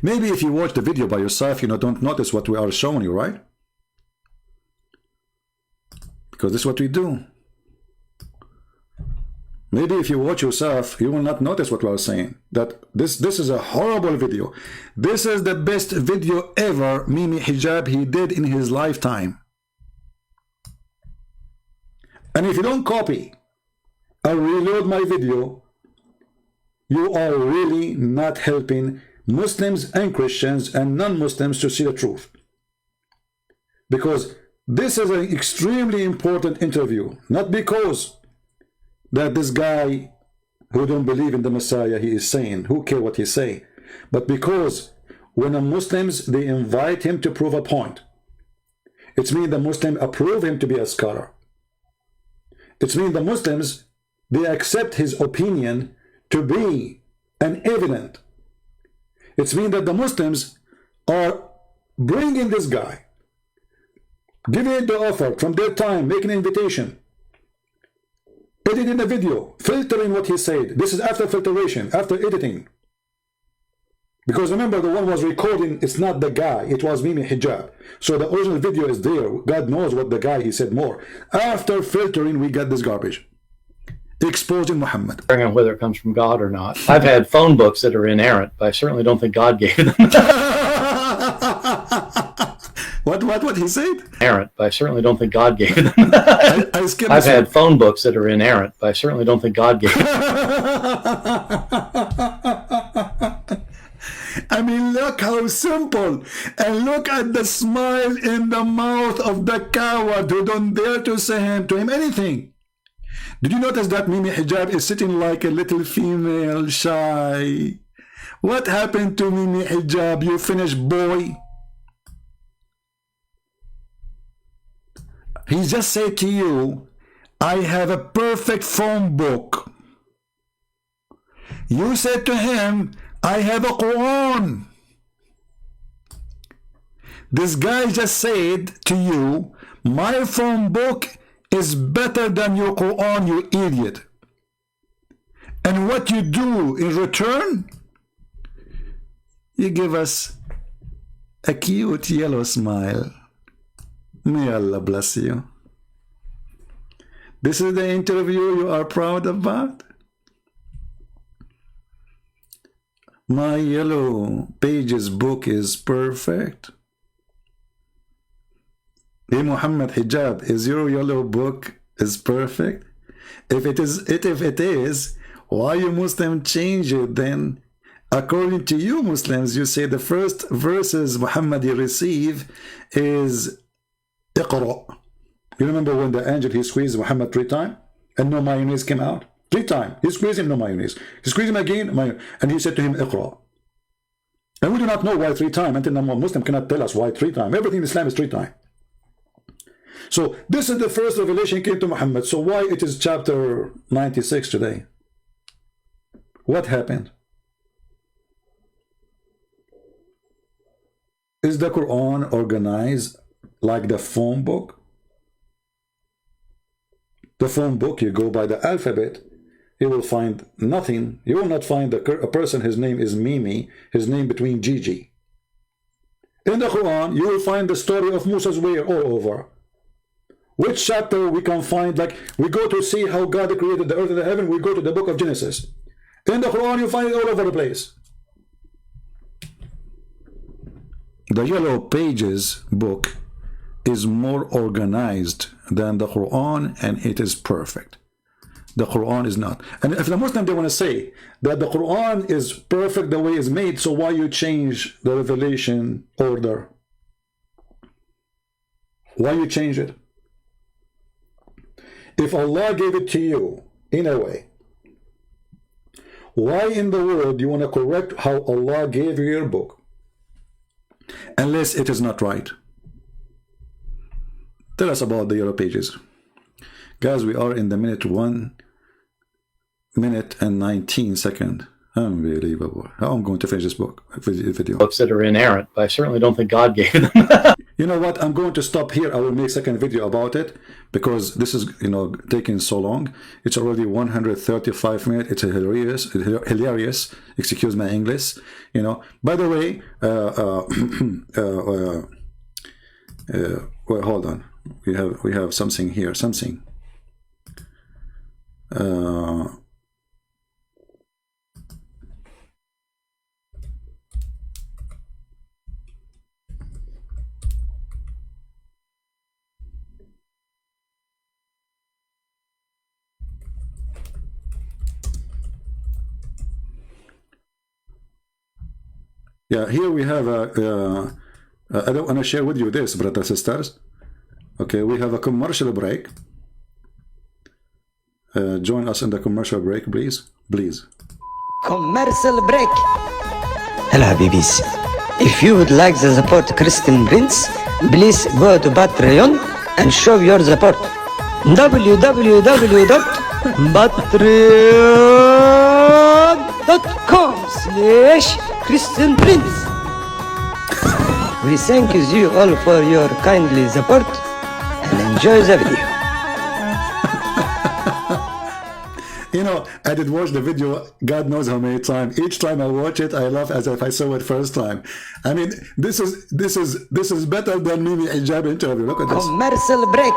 maybe if you watch the video by yourself, you know, don't notice what we are showing you, right? Because this is what we do. Maybe if you watch yourself, you will not notice what we are saying. That this is a horrible video. This is the best video ever Mimi Hijab he did in his lifetime. And if you don't copy or reload my video, you are really not helping Muslims and Christians and non-Muslims to see the truth. Because this is an extremely important interview. Not because that this guy who don't believe in the Messiah, he is saying, who care what he say, but because when the Muslims, they invite him to prove a point, it means the Muslims approve him to be a scholar. It means the Muslims, they accept his opinion to be an evidence. It means that the Muslims are bringing this guy, giving the offer from their time, making an invitation, editing the video, filtering what he said. This is after filtration, after editing. Because remember, the one was recording, it's not the guy, it was Mimi Hijab. So the original video is there. God knows what the guy, he said more. After filtering, we got this garbage. Exposing Muhammad. On whether it comes from God or not. I've had phone books that are inerrant, but I certainly don't think God gave them. What he said? Inerrant, but I certainly don't think God gave them. I've had phone books that are inerrant, but I certainly don't think God gave them. I mean, look how simple. And look at the smile in the mouth of the coward who don't dare to say to him anything. Did you notice that Mimi Hijab is sitting like a little female, shy? What happened to Mimi Hijab, you finished boy? He just said to you, I have a perfect phone book. You said to him, I have a Quran. This guy just said to you, my phone book is better than your Quran, you idiot. And what you do in return, you give us a cute yellow smile. May Allah bless you. This is the interview you are proud about? My yellow pages book is perfect. Hey Muhammad Hijab, is your yellow book is perfect? If it is, why you Muslim change it then? According to you Muslims, you say the first verses Muhammad he receive is Iqra. You remember when the angel he squeezed Muhammad 3 times and no mayonnaise came out? 3 times. He squeezed him, no mayonnaise. He squeezed him again, and he said to him, Iqra. And we do not know why 3 times. Until a Muslim cannot tell us why 3 times. Everything in Islam is 3 times. So this is the first revelation came to Muhammad. So why it is chapter 96 today? What happened? Is the Quran organized like the phone book? The phone book, you go by the alphabet, you will find nothing. You will not find a person, his name is Mimi, his name between Gigi. In the Quran, you will find the story of Musa's way all over. Which chapter we can find, like, we go to see how God created the earth and the heaven, we go to the book of Genesis. In the Quran, you find it all over the place. The Yellow Pages book is more organized than the Quran, and it is perfect. The Quran is not. And if the Muslim, they want to say that the Quran is perfect the way it's made, so why you change the revelation order? Why you change it? If Allah gave it to you in a way, why in the world you want to correct how Allah gave you your book? Unless it is not right. Tell us about the yellow pages. Guys, we are in the minute 1 minute and 19 seconds. Unbelievable. How am I going to finish this book video? Books that are inerrant, but I certainly don't think God gave them. You know what? I'm going to stop here. I will make a second video about it because this is, taking so long. It's already 135 minutes. It's hilarious. Excuse my English. By the way, well, hold on. We have something here. Yeah, here we have a, I don't want to share with you this, brothers and sisters. Okay, we have a commercial break. Join us in the commercial break, please. Commercial break. Hello, Habibis. If you would like to support Christian Prince, please go to Patreon and show your support. www.patreon.com/Christian Prince. We thank you all for your kindly support and enjoy the video. I did watch the video God knows how many times. Each time I watch it, I laugh as if I saw it first time. I mean, this is better than Mimi Hijab interview. Look at this. Commercial break.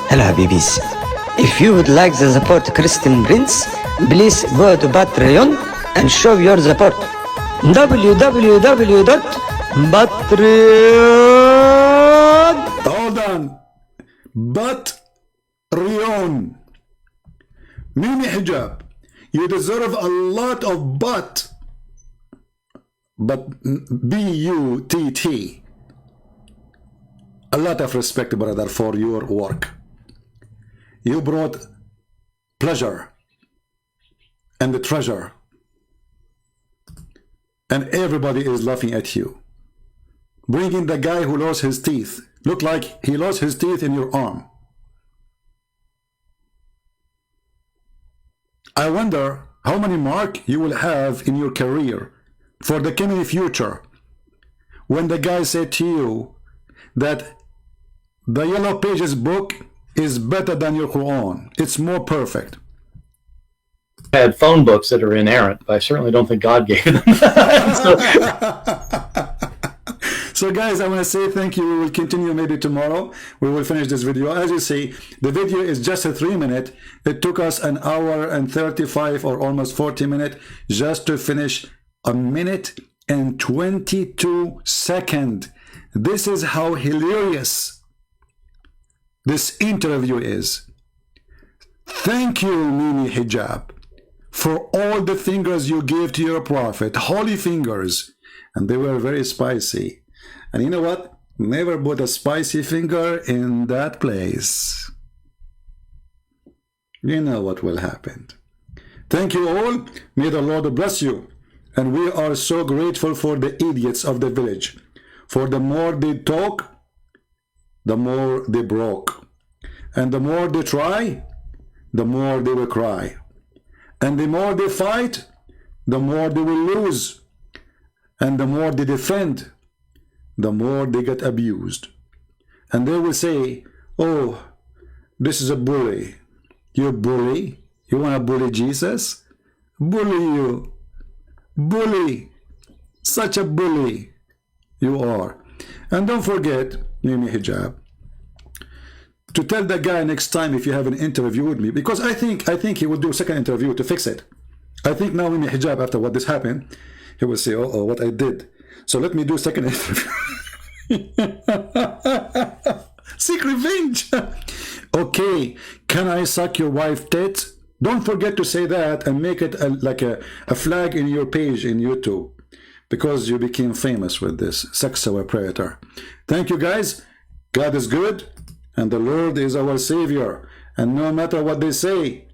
Hello, Habibis. If you would like to support Christian Prince, please go to Patreon and show your support. www.patreon. Hold on. Patreon. Mimi Hijab, you deserve a lot of but B-U-T-T. A lot of respect, brother, for your work. You brought pleasure and the treasure, and everybody is laughing at you. Bringing the guy who lost his teeth, look like he lost his teeth in your arm. I wonder how many marks you will have in your career for the coming future when the guy said to you that the Yellow Pages book is better than your Quran. It's more perfect. I had phone books that are inerrant, but I certainly don't think God gave them. So guys, I want to say thank you. We will continue maybe tomorrow. We will finish this video. As you see, the video is just a 3-minute. It took us an hour and 35 or almost 40 minutes just to finish a minute and 22 seconds. This is how hilarious this interview is. Thank you, Mimi Hijab, for all the fingers you gave to your prophet, holy fingers, and they were very spicy. And you know what? Never put a spicy finger in that place. You know what will happen. Thank you all. May the Lord bless you. And we are so grateful for the idiots of the village. For the more they talk, the more they broke. And the more they try, the more they will cry. And the more they fight, the more they will lose. And the more they defend, the more they get abused. And they will say, oh, this is a bully. You bully? You want to bully Jesus? Bully you. Bully. Such a bully you are. And don't forget, Mimi Hijab, to tell the guy next time if you have an interview with me, because I think he will do a second interview to fix it. I think now Mimi Hijab, after what this happened, he will say, oh, what I did. So let me do a second interview. Seek revenge. Okay, can I suck your wife tits? Don't forget to say that and make it like a flag in your page in YouTube, because you became famous with this sexual predator. Thank you, guys. God is good and the Lord is our Savior. And no matter what they say,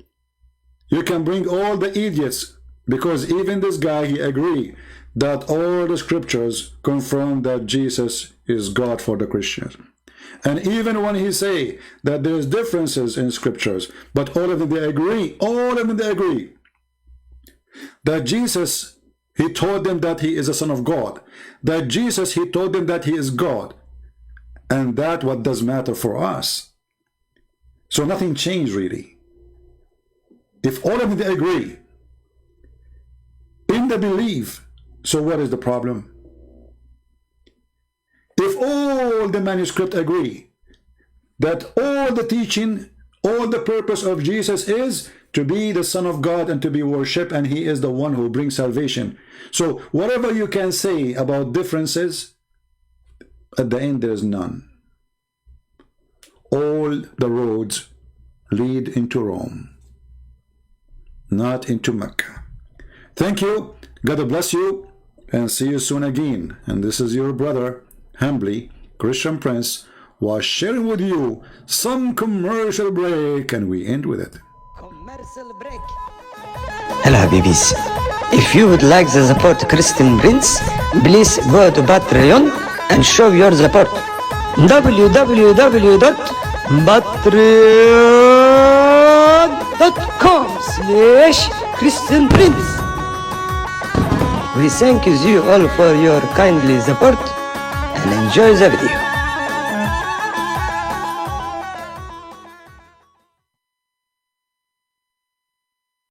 you can bring all the idiots, because even this guy, he agreed that all the scriptures confirm that Jesus is God for the Christians. And even when he say that there's differences in scriptures, but all of them, they agree, all of them, they agree that Jesus, he told them that he is a son of God, that Jesus, he told them that he is God, and that what does matter for us. So nothing changed really. If all of them, they agree in the belief, so what is the problem? If all the manuscript agree that all the teaching, all the purpose of Jesus is to be the Son of God and to be worshipped, and he is the one who brings salvation. So whatever you can say about differences, at the end there's none. All the roads lead into Rome, not into Mecca. Thank you. God bless you, and see you soon again. And this is your brother, humbly, Christian Prince, was sharing with you some commercial break, and we end with it. Commercial break. Hello, Habibis. If you would like to support Christian Prince, please go to Patreon and show your support. www.patreon.com/Christian Prince. We thank you all for your kindly support and enjoy the video.